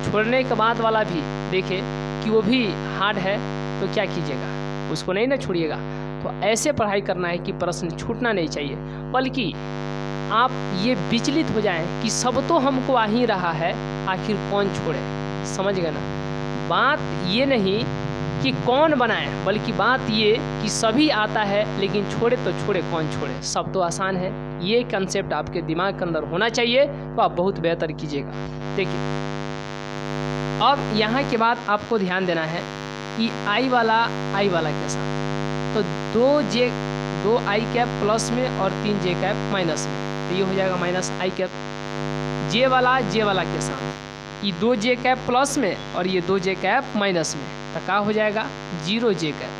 छोड़ने के बाद वाला भी देखे कि वो भी हार्ड है तो क्या कीजिएगा, उसको नहीं ना छोड़िएगा। तो ऐसे पढ़ाई करना है कि प्रश्न छूटना नहीं चाहिए, बल्कि आप ये विचलित हो जाएं कि सब तो हमको आ ही रहा है, आखिर कौन छोड़े। समझ गए ना? बात ये नहीं कि कौन बनाए, बल्कि बात ये कि सभी आता है लेकिन छोड़े तो छोड़े कौन छोड़े, सब तो आसान है। ये कंसेप्ट आपके दिमाग के अंदर होना चाहिए तो आप बहुत बेहतर कीजिएगा। देखिए अब यहाँ के बाद आपको ध्यान देना है कि आई वाला के साथ तो 2i कैप प्लस में और 3j कैप माइनस में, तो ये हो जाएगा माइनस आई कैप। जे वाला के साथ ये 2j कैप प्लस में और ये 2j कैप माइनस में, तो क्या हो जाएगा 0j कैप।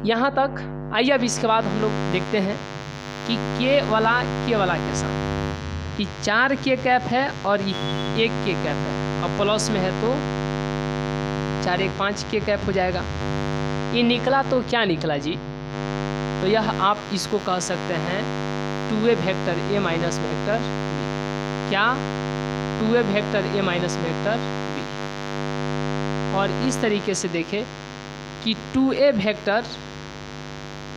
यहाँ तक। आइए अब इसके बाद हम लोग देखते हैं कि के वाला के साथ ये 4k कैप है और ये 1k कैप है, अब प्लस में है तो 4 1 5k कैप हो जाएगा। ये निकला तो क्या निकला जी, तो यह आप इसको कह सकते हैं 2a vector a minus vector b। क्या 2a vector a minus vector b। और इस तरीके से देखें कि 2a vector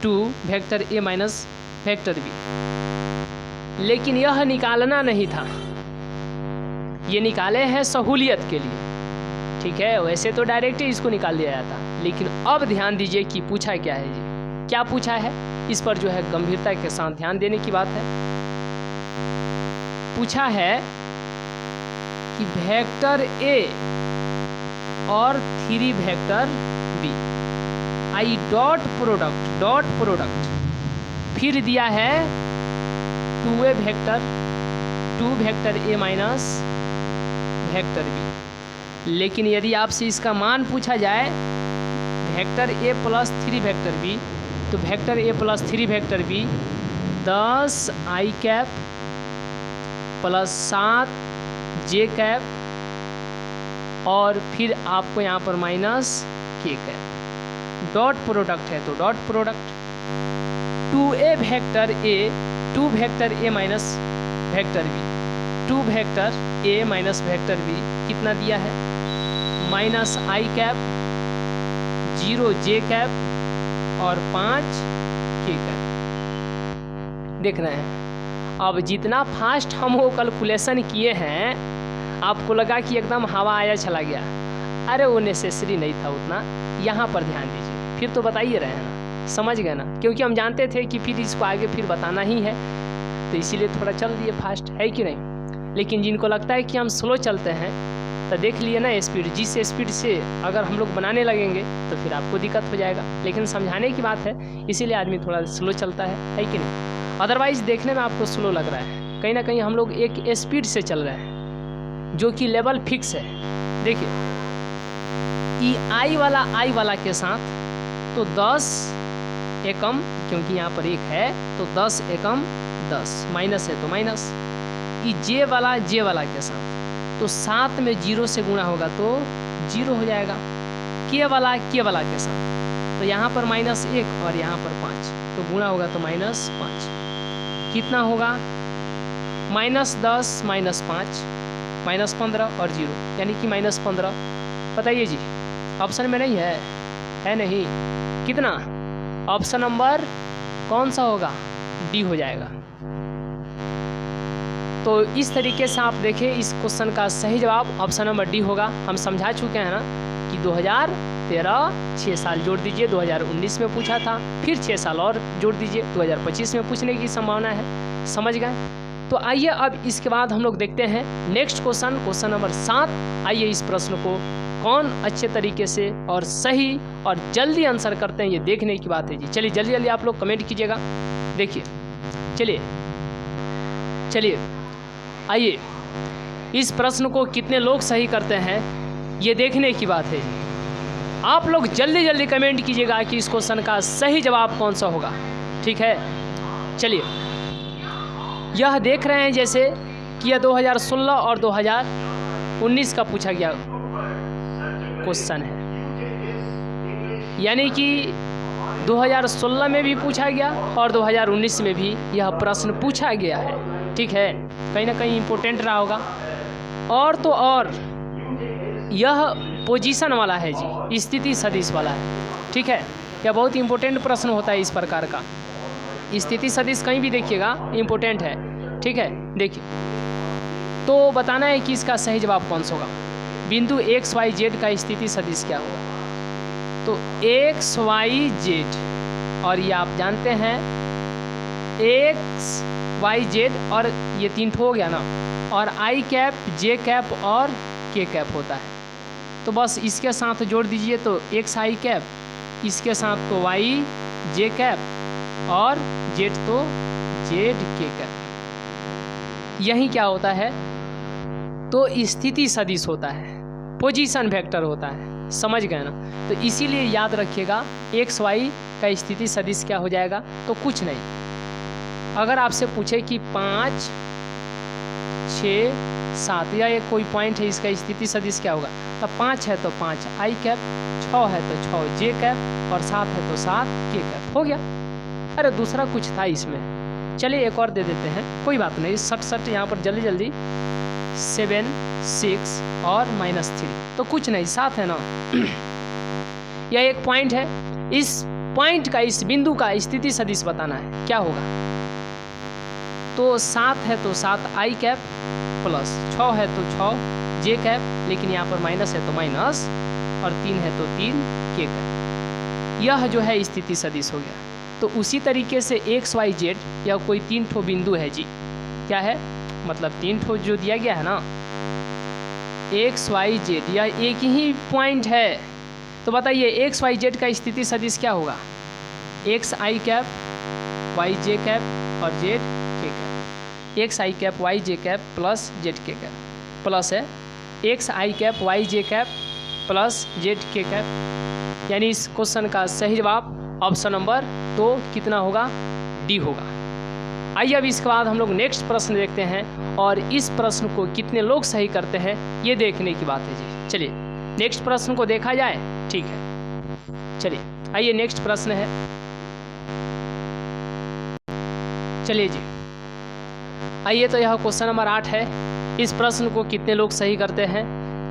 2 vector a minus vector b, लेकिन यह निकालना नहीं था, ये निकाले हैं सहूलियत के लिए, ठीक है। वैसे तो डायरेक्ट ही इसको निकाल दिया जाता, लेकिन अब ध्यान दीजिए कि पूछा क्या है जी, क्या पूछा है, इस पर जो है गंभीरता के साथ ध्यान देने की बात है। पूछा है कि वेक्टर ए और 3 vector B, I dot product फिर दिया है 2a vector 2 vector A minus vector B. लेकिन यदि आपसे इसका मान पूछा जाए vector A plus 3 vector B, तो vector A plus 3 vector B 10i cap plus 7j cap और फिर आपको यहाँ पर minus k cap. Dot product है तो dot product 2a vector A 2 vector A minus vector B 2 vector A minus vector B कितना दिया है, माइनस आई कैप 0j कैप और 5k कैप। देख रहे हैं, अब जितना फास्ट हम वो कैलकुलेशन किए हैं आपको लगा कि एकदम हवा आया चला गया, अरे वो नेसेसरी नहीं था उतना। यहाँ पर ध्यान दीजिए, फिर तो बताइए रहे हैं ना, समझ गए ना, क्योंकि हम जानते थे कि फिर इसको आगे फिर बताना ही है, तो इसीलिए थोड़ा चल दिए फास्ट, है कि नहीं। लेकिन जिनको लगता है कि हम स्लो चलते हैं तो देख लिए ना स्पीड, जिस स्पीड से अगर हम लोग बनाने लगेंगे तो फिर आपको दिक्कत हो जाएगा। लेकिन समझाने की बात है, इसीलिए आदमी थोड़ा स्लो चलता है कि नहीं। अदरवाइज़ देखने में आपको स्लो लग रहा है, कहीं ना कहीं हम लोग एक स्पीड से चल रहे हैं जो कि लेवल फिक्स है, देखिए ई आई वाला के साथ तो 10 एकम, क्योंकि यहाँ पर 1 है तो 10 एकम 10, माइनस है तो माइनस। ई जे वाला के साथ तो 7 में 0 से गुणा होगा तो 0 हो जाएगा। के वाला के साथ तो यहाँ पर -1 और यहाँ पर 5 तो गुणा होगा तो -5, कितना होगा -10 -5 -15 और 0 यानी कि -15। बताइए जी, ऑप्शन में नहीं है नहीं, कितना? ऑप्शन नंबर कौन सा होगा? डी हो जाएगा। तो इस तरीके से आप देखें, इस क्वेश्चन का सही जवाब ऑप्शन नंबर डी होगा। हम समझा चुके हैं ना कि 2013 6 साल जोड़ दीजिए, 2019 में पूछा था, फिर 6 साल और जोड़ दीजिए, 2025 में पूछने की संभावना है। समझ गए? तो आइए अब इसके बाद हम लोग देखते हैं नेक्स्ट क्वेश्चन नंबर 7। आइए इस प्रश्न को कौन अच्छे तरीके से और सही और जल्दी आंसर करते हैं, ये देखने की बात है जी। चलिए जल्दी जल्दी आप लोग कमेंट कीजिएगा। देखिए चलिए आइए इस प्रश्न को कितने लोग सही करते हैं ये देखने की बात है जी। आप लोग जल्दी जल्दी कमेंट कीजिएगा कि इस क्वेश्चन का सही जवाब कौन सा होगा। ठीक है, चलिए यह देख रहे हैं जैसे कि यह 2016 और 2019 का पूछा गया क्वेश्चन है, यानी कि 2016 में भी पूछा गया और 2019 में भी यह प्रश्न पूछा गया है। ठीक है, कहीं ना कहीं इम्पोर्टेंट रहा होगा। और तो और यह पोजीशन वाला है जी, स्थिति सदिश वाला है। ठीक है, यह बहुत इम्पोर्टेंट प्रश्न होता है इस प्रकार का। स्थिति सदिश कहीं भी देखिएगा इम्पोर्टेंट है। ठीक है, देखिए तो बताना है कि इसका सही जवाब कौन सा होगा। बिंदु एक्स वाई जेड का स्थिति सदिश क्या होगा? तो एक्स वाई जेड, और ये आप जानते हैं एक्स वाई जेड और ये 3 हो गया ना, और आई कैप जे कैप और के कैप होता है। तो बस इसके साथ जोड़ दीजिए तो एक्स आई कैप, इसके साथ तो वाई जे कैप और जेड तो जेड के कैप। यही क्या होता है? तो स्थिति सदिश होता है, पोजीशन वेक्टर होता है। समझ गए ना? तो इसीलिए याद रखिएगा एक्स वाई का स्थिति सदिश क्या हो जाएगा? तो कुछ नहीं। अगर आपसे पूछे कि 5 6 7 या एक कोई पॉइंट है, इसका स्थिति सदिश क्या होगा? तो 5 है तो 5 आई कैप, 6 है तो 6 जे कैप और 7 है तो 7 के कैप। हो गया। अरे दूसरा कुछ था इसमें, चलिए एक और दे देते हैं, कोई बात नहीं। सट यहाँ पर जल्दी जल्दी 7 6 और -3 तो कुछ नहीं, 7 है ना। यह एक पॉइंट है, इस पॉइंट का, इस बिंदु का स्थिति सदिश बताना है, क्या होगा? तो 7 है तो 7 आई कैप प्लस 6 है तो 6 जे कैप, लेकिन यहाँ पर माइनस है तो माइनस, और 3 है तो 3 के कैप। यह जो है स्थिति सदिश हो गया। तो उसी तरीके से एक्स वाई जेड या कोई 3 ठो बिंदु है जी, क्या है? मतलब 3 ठो जो दिया गया है ना, एक्स वाई जेड, यह एक ही पॉइंट है। तो बताइए एक्स वाई जेड का स्थिति सदिश क्या होगा? एक्स आई कैप वाई जे कैप और जेड के कैप। एक्स आई कैप वाई जे कैप प्लस जेड के कैप, प्लस है एक्स आई कैप वाई जे कैप प्लस जेड के कैप। यानी इस क्वेश्चन का सही जवाब ऑप्शन नंबर 2 कितना होगा? डी होगा। आइए अब इसके बाद हम लोग नेक्स्ट प्रश्न देखते हैं, और इस प्रश्न को कितने लोग सही करते हैं ये देखने की बात है जी। चलिए नेक्स्ट प्रश्न को देखा जाए। ठीक है, चलिए आइए नेक्स्ट प्रश्न है। चलिए जी, आइए तो यह क्वेश्चन नंबर 8 है। इस प्रश्न को कितने लोग सही करते हैं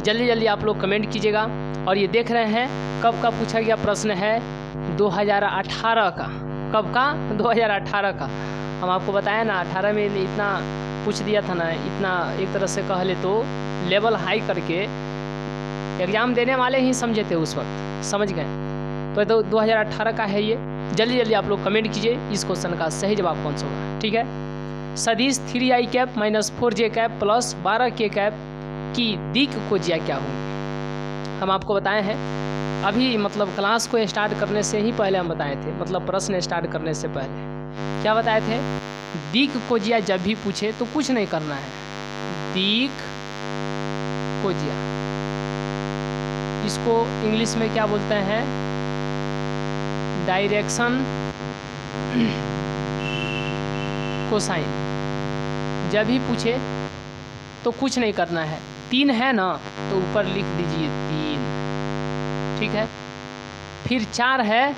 जल्दी जल्दी आप लोग कमेंट कीजिएगा। और ये देख रहे हैं कब का पूछा गया प्रश्न है? 2018 का। कब का? 2018 का। हम आपको बताया ना 18 में इतना पूछ दिया था ना, इतना एक तरह से कह ले तो लेवल हाई करके एग्ज़ाम देने वाले ही समझे थे उस वक्त। समझ गए? तो 2018 का है ये। जल्दी जल्दी आप लोग कमेंट कीजिए इस क्वेश्चन का सही जवाब कौन सा होगा। ठीक है, सदिश 3 आई कैप माइनस 4 जे कैप प्लस 12 के कैप की दिक खोजिया क्या होगी? हम आपको बताए हैं अभी, मतलब क्लास को स्टार्ट करने से ही पहले हम बताए थे, मतलब प्रश्न स्टार्ट करने से पहले क्या बताए थे? दिक खोजिया जब भी पूछे तो कुछ नहीं करना है, दिक खोजिया इसको इंग्लिश में क्या बोलते हैं, डायरेक्शन कोसाइन। जब भी पूछे तो कुछ नहीं करना है, 3 है ना तो ऊपर लिख दीजिए 3, ठीक है। फिर 4 है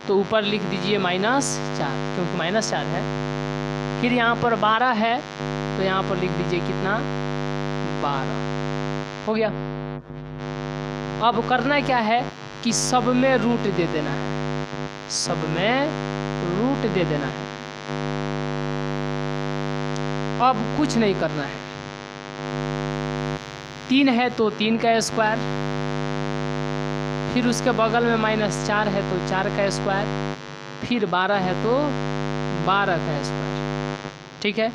तो ऊपर लिख दीजिए -4, क्योंकि -4 है। फिर यहाँ पर 12 है तो यहाँ पर लिख दीजिए कितना, 12 हो गया। अब करना क्या है कि सब में रूट दे देना है, सब में रूट दे देना है। अब कुछ नहीं करना है, 3 है तो 3 का स्क्वायर, फिर उसके बगल में -4 है तो 4 का स्क्वायर, फिर 12 है तो 12 का स्क्वायर, ठीक है।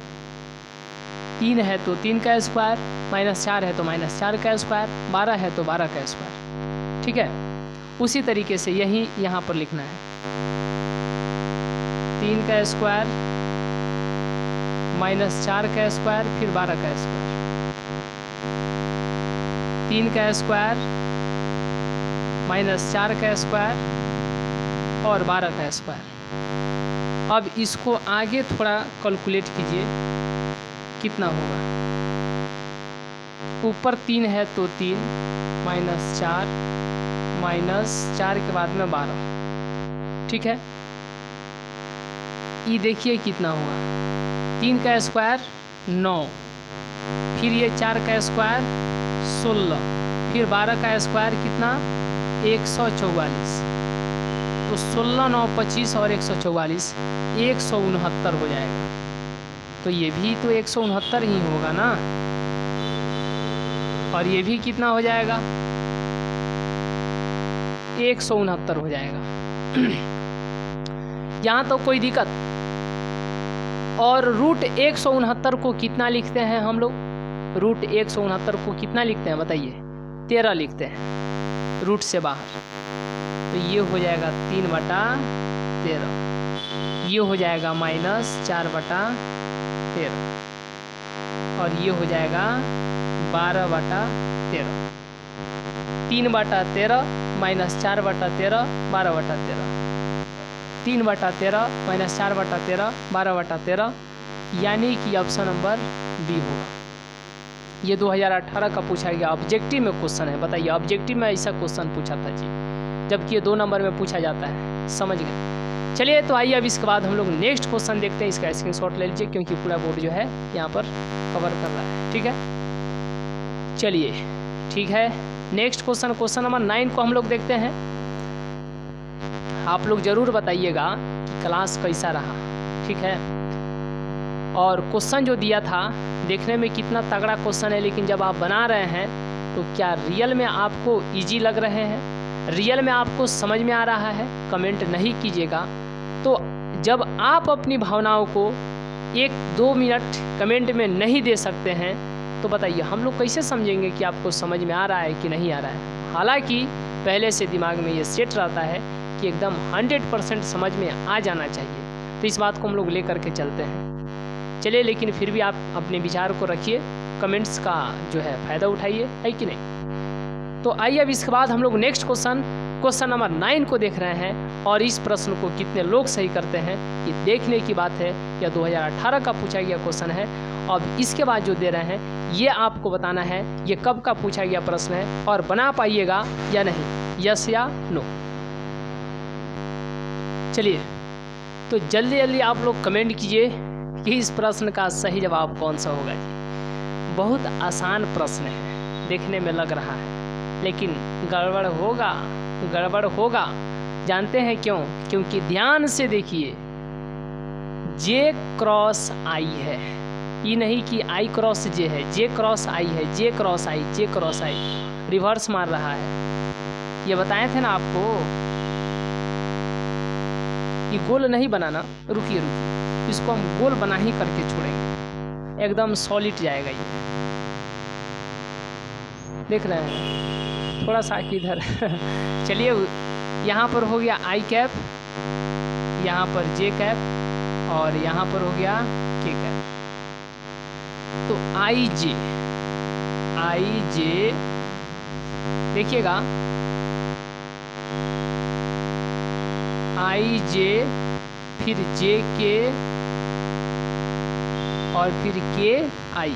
3 है तो 3 का स्क्वायर, -4 है तो -4 का स्क्वायर, 12 है तो 12 का स्क्वायर, ठीक है। उसी तरीके से यही यहाँ पर लिखना है, 3 का स्क्वायर, -4 का स्क्वायर, फिर 12 का स्क्वायर, 3 का स्क्वायर, -4 का स्क्वायर और 12 का स्क्वायर। अब इसको आगे थोड़ा कैलकुलेट कीजिए कितना होगा। ऊपर 3 है तो 3, -4 के बाद में 12, ठीक है। ये देखिए कितना हुआ, 3 का स्क्वायर 9, फिर ये 4 का स्क्वायर 16, फिर 12 का स्क्वायर कितना, 144। तो 16, 9, 25 और 144, 169 हो जाएगा। तो ये भी तो 169 ही होगा ना, और ये भी कितना हो जाएगा, 169 हो जाएगा। यहाँ तो कोई दिक्कत। और रूट 169 को कितना लिखते हैं हम लोग, रूट 169 को कितना लिखते हैं बताइए, 13 लिखते हैं रूट से बाहर। तो ये हो जाएगा 3/13, ये हो जाएगा -4/13, और ये हो जाएगा 12/13। 3/13 -4/13 12/13, 3/13 -4/13 12/13, यानी कि ऑप्शन नंबर बी होगा। ये 2018 का पूछा गया ऑब्जेक्टिव में क्वेश्चन है। बताइए, ऑब्जेक्टिव में ऐसा क्वेश्चन पूछा था जी, जबकि ये 2 नंबर में पूछा जाता है। समझ गए। चलिए तो आइए अब इसके बाद हम लोग नेक्स्ट क्वेश्चन देखते हैं। इसका स्क्रीनशॉट ले लीजिए, क्योंकि पूरा बोर्ड जो है यहाँ पर कवर कर रहा है, ठीक है। चलिए ठीक है, नेक्स्ट क्वेश्चन नंबर 9 को हम लोग देखते हैं। आप लोग ज़रूर बताइएगा कि क्लास कैसा रहा, ठीक है। और क्वेश्चन जो दिया था देखने में कितना तगड़ा क्वेश्चन है, लेकिन जब आप बना रहे हैं तो क्या रियल में आपको इजी लग रहे हैं, रियल में आपको समझ में आ रहा है? कमेंट नहीं कीजिएगा। तो जब आप अपनी भावनाओं को 1-2 मिनट कमेंट में नहीं दे सकते हैं तो बताइए हम लोग कैसे समझेंगे कि आपको समझ में आ रहा है कि नहीं आ रहा है। हालांकि पहले से दिमाग में ये सेट रहता है कि एकदम 100% समझ में आ जाना चाहिए, तो इस बात को हम लोग लेकर के चलते हैं। चलिए, लेकिन फिर भी आप अपने विचार को रखिए, कमेंट्स का जो है फ़ायदा उठाइए, है कि नहीं। तो आइए अब इसके बाद हम लोग नेक्स्ट क्वेश्चन नंबर 9 को देख रहे हैं। और इस प्रश्न को कितने लोग सही करते हैं ये देखने की बात है। यह 2018 का पूछा गया क्वेश्चन है। अब इसके बाद जो दे रहे हैं ये आपको बताना है ये कब का पूछा गया प्रश्न है और बना पाइएगा या नहीं, यस या नो। चलिए तो जल्दी जल्दी आप लोग कमेंट कीजिए कि इस प्रश्न का सही जवाब कौन सा होगा जी। बहुत आसान प्रश्न है, देखने में लग रहा है, लेकिन गड़बड़ होगा। जानते हैं क्यों? क्योंकि ध्यान से देखिए, J क्रॉस I है, ये नहीं कि I क्रॉस J है, J क्रॉस I है, J क्रॉस I रिवर्स मार रहा है। ये बताए थे ना आपको। ये गोल नहीं बनाना, रुकिए, इसको हम गोल बना ही करके छोड़ेंगे, एकदम सॉलिड जाएगा ये। देख रहे हैं थोड़ा सा किधर चलिए, यहाँ पर हो गया I कैप, यहाँ पर J कैप और यहाँ पर हो गया K कैप। तो I J देखिएगा आई जे, फिर जे के और फिर के आई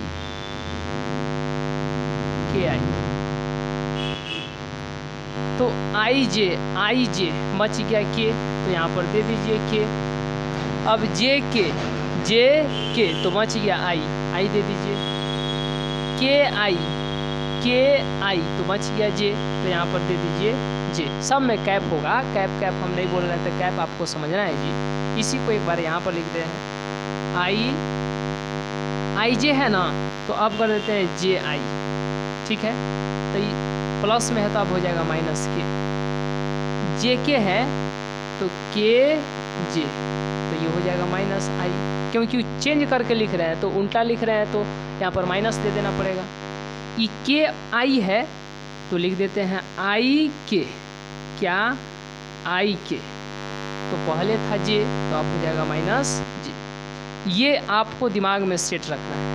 तो आई जे बच गया के, तो यहाँ पर दे दीजिए के। अब जे के तो बच गया आई दे दीजिए। के आई तो बच गया जे, तो यहाँ पर दे दीजिए जे। सब में कैप होगा, कैप हम नहीं बोल रहे थे, कैप आपको समझना है जी। इसी को एक बार यहाँ पर लिख दे हैं आई जे है ना, तो अब कर देते हैं जे आई, ठीक है। तो प्लस में है तो अब हो जाएगा माइनस के। जे के है तो के जे, तो ये हो जाएगा माइनस आई, क्योंकि चेंज करके लिख रहे हैं तो उल्टा लिख रहे हैं तो यहाँ पर माइनस दे देना पड़ेगा। ई के आई है तो लिख देते हैं आई के, क्या आई के, तो पहले था जे तो अब हो जाएगा माइनस जे। ये आपको दिमाग में सेट रखना है।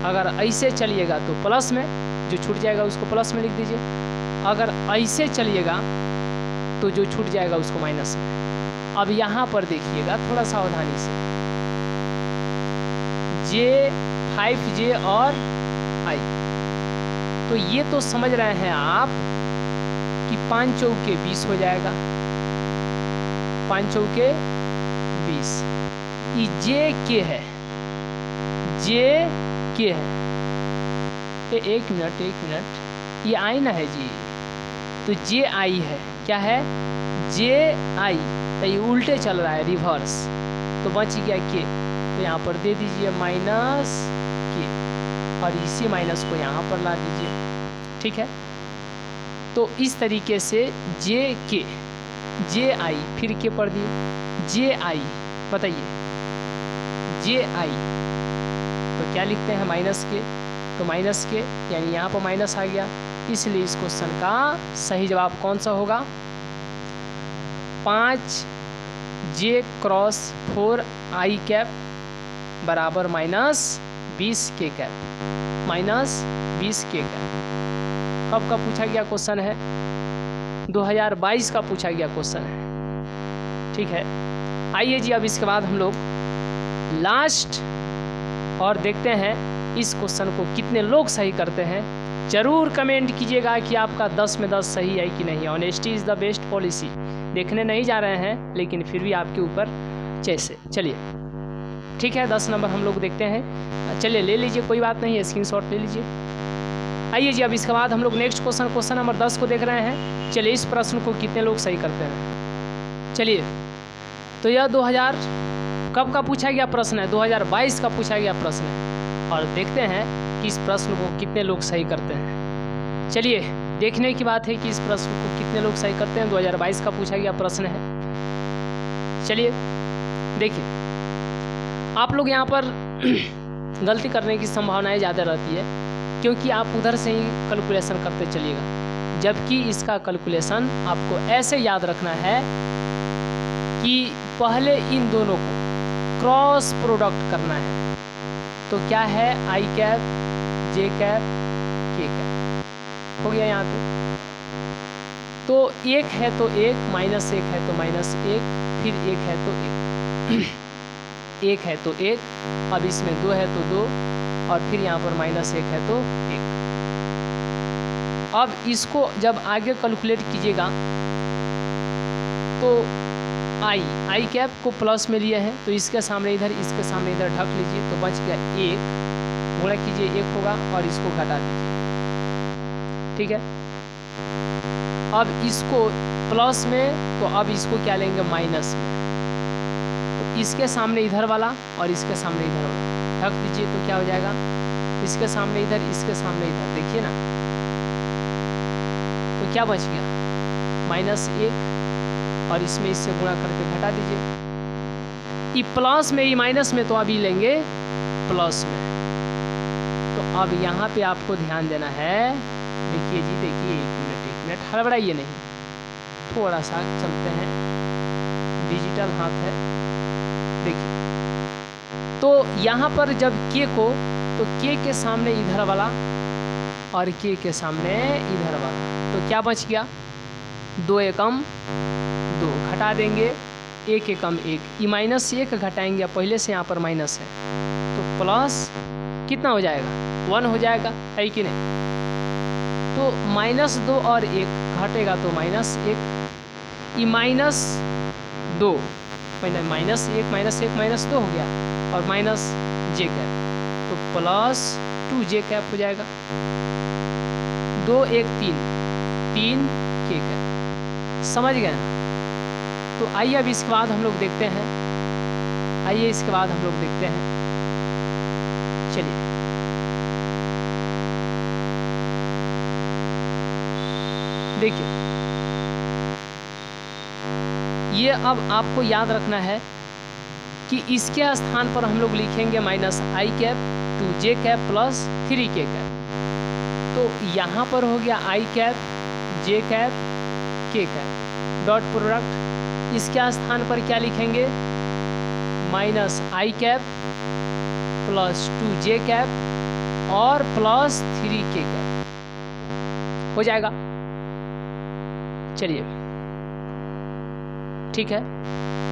अगर ऐसे चलिएगा तो प्लस में, जो छूट जाएगा उसको प्लस में लिख दीजिए। अगर ऐसे चलिएगा तो जो छूट जाएगा उसको माइनस में। अब यहाँ पर देखिएगा थोड़ा सावधानी से, जे 5J और आई, तो ये तो समझ रहे हैं आप कि 5 चौके 20 हो जाएगा, 5 चौके 20। ये जे के है, एक मिनट, ये आई ना है जी, तो जे आई है, क्या है जे आई, तो ये उल्टे चल रहा है रिवर्स, तो बच गया के, तो यहाँ पर दे दीजिए माइनस के और इसी माइनस को यहाँ पर ला दीजिए, ठीक है। तो इस तरीके से जे आई फिर के पढ़ दिए, जे आई, बताइए जे आई तो क्या लिखते हैं माइनस के, तो माइनस के यानी यहाँ पर माइनस आ गया, इसलिए इस क्वेश्चन का सही जवाब कौन सा होगा, 5J क्रॉस 4I कैप बराबर माइनस 20 के कैप, माइनस 20 के कैप। कब का पूछा गया क्वेश्चन है, 2022 का पूछा गया क्वेश्चन है, ठीक है। आइए जी, अब इसके बाद हम लोग लास्ट और देखते हैं इस क्वेश्चन को कितने लोग सही करते हैं। जरूर कमेंट कीजिएगा कि आपका 10 में 10 सही है कि नहीं। Honesty is the best policy. देखने नहीं जा रहे हैं लेकिन फिर भी आपके ऊपर जैसे, चलिए ठीक है, 10 नंबर हम लोग देखते हैं। चलिए ले लीजिए, कोई बात नहीं है, स्क्रीनशॉट ले लीजिए। आइए जी, अब इसके बाद हम लोग नेक्स्ट क्वेश्चन नंबर 10 को देख रहे हैं। चलिए इस प्रश्न को कितने लोग सही करते हैं। चलिए, तो यह 2000 कब का पूछा गया प्रश्न है, 2022 का पूछा गया प्रश्न है, और देखते हैं कि इस प्रश्न को कितने लोग सही करते हैं। चलिए देखने की बात है कि इस प्रश्न को कितने लोग सही करते हैं। 2022 का पूछा गया प्रश्न है। चलिए देखिए, आप लोग यहाँ पर गलती करने की संभावनाएं ज़्यादा रहती है, क्योंकि आप उधर से ही कैलकुलेशन करते चलिएगा, जबकि इसका कैलकुलेशन आपको ऐसे याद रखना है कि पहले इन दोनों को क्रॉस प्रोडक्ट करना है। तो क्या है, आई कैप, जे कैप, के कैप हो गया यहाँ पे। तो एक है तो एक, माइनस एक है तो माइनस एक, फिर एक है तो एक, एक है तो एक, अब इसमें दो है तो दो, और फिर यहाँ पर माइनस एक है तो एक। अब इसको जब आगे कैलकुलेट कीजिएगा तो आई कैप को प्लस में लिए हैं, तो इसके सामने इधर, इसके सामने इधर ढक लीजिए, तो बच गया एक, गुणा कीजिए एक होगा और इसको घटा दीजिए, ठीक है। अब इसको प्लस में, तो अब इसको क्या लेंगे माइनस में, तो इसके सामने इधर वाला और इसके सामने इधर वाला ढक दीजिए, तो क्या हो जाएगा, इसके सामने इधर, इसके सामने इधर, देखिए ना, तो क्या बच गया माइनस एक, और इसमें इससे गुणा करके घटा दीजिए। ये प्लस में, ये माइनस में, तो अभी लेंगे प्लस में। तो अब यहाँ पे आपको ध्यान देना है, देखिए जी, देखिए एक मिनट हड़बड़ाइए नहीं, थोड़ा सा चलते हैं, डिजिटल हाथ है। देखिए, तो यहाँ पर जब के को, तो के सामने इधर वाला और के सामने इधर वाला, तो क्या बच गया, 2 एकम 2, घटा देंगे 1 एकम 1, ई माइनस 1 घटाएंगे, पहले से यहाँ पर माइनस है तो प्लस कितना हो जाएगा, 1 हो जाएगा, है कि नहीं। तो -2 और 1 घटेगा तो -1, ई -2 -1 -1 -2 हो गया और माइनस जे कैप तो +2 जे कैप हो जाएगा। 2 1 3 के कैप, समझ गए ना। तो आइए अब इसके बाद हम लोग देखते हैं, चलिए देखिए, ये अब आपको याद रखना है कि इसके स्थान पर हम लोग लिखेंगे -i cap 2j cap + 3k cap. तो यहाँ पर हो गया i cap j cap k cap, dot product इसके स्थान पर क्या लिखेंगे, -i कैप + 2j कैप और +3k कैप हो जाएगा। चलिए ठीक है,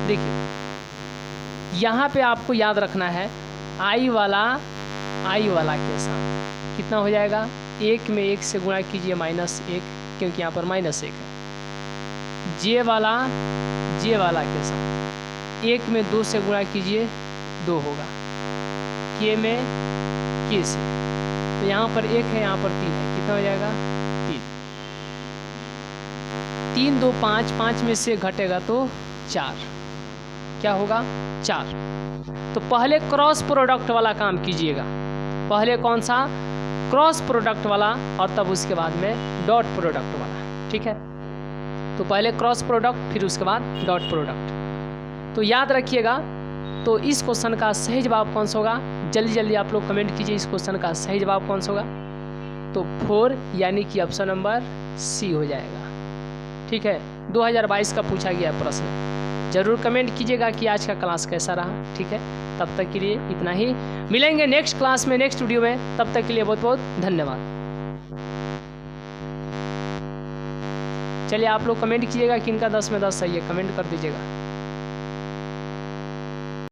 देखिए यहाँ पे आपको याद रखना है i वाला के साथ कितना हो जाएगा, 1 में 1 से गुणा कीजिए -1 क्योंकि यहाँ पर -1 है। j वाला के साथ 1 में 2 से गुणा कीजिए 2 होगा, k में k से, तो यहाँ पर 1 है, यहाँ पर 3 है, कितना हो जाएगा 3 2 5, 5 में से घटेगा तो 4, क्या होगा 4। तो पहले क्रॉस प्रोडक्ट वाला काम कीजिएगा, पहले कौन सा, क्रॉस प्रोडक्ट वाला, और तब उसके बाद में डॉट प्रोडक्ट वाला, ठीक है। तो पहले क्रॉस प्रोडक्ट फिर उसके बाद डॉट प्रोडक्ट। तो याद रखिएगा। तो इस क्वेश्चन का सही जवाब कौन सा होगा, जल्दी जल्दी आप लोग कमेंट कीजिए, इस क्वेश्चन का सही जवाब कौन सा होगा। तो 4 यानी कि ऑप्शन नंबर सी हो जाएगा, ठीक है। 2022 का पूछा गया प्रश्न, जरूर कमेंट कीजिएगा कि आज का क्लास कैसा रहा, ठीक है। तब तक के लिए इतना ही, मिलेंगे नेक्स्ट क्लास में, नेक्स्ट वीडियो में, तब तक के लिए बहुत बहुत धन्यवाद। चलिए आप लोग कमेंट कीजिएगा कि इनका 10 में 10 सही है, कमेंट कर दीजिएगा।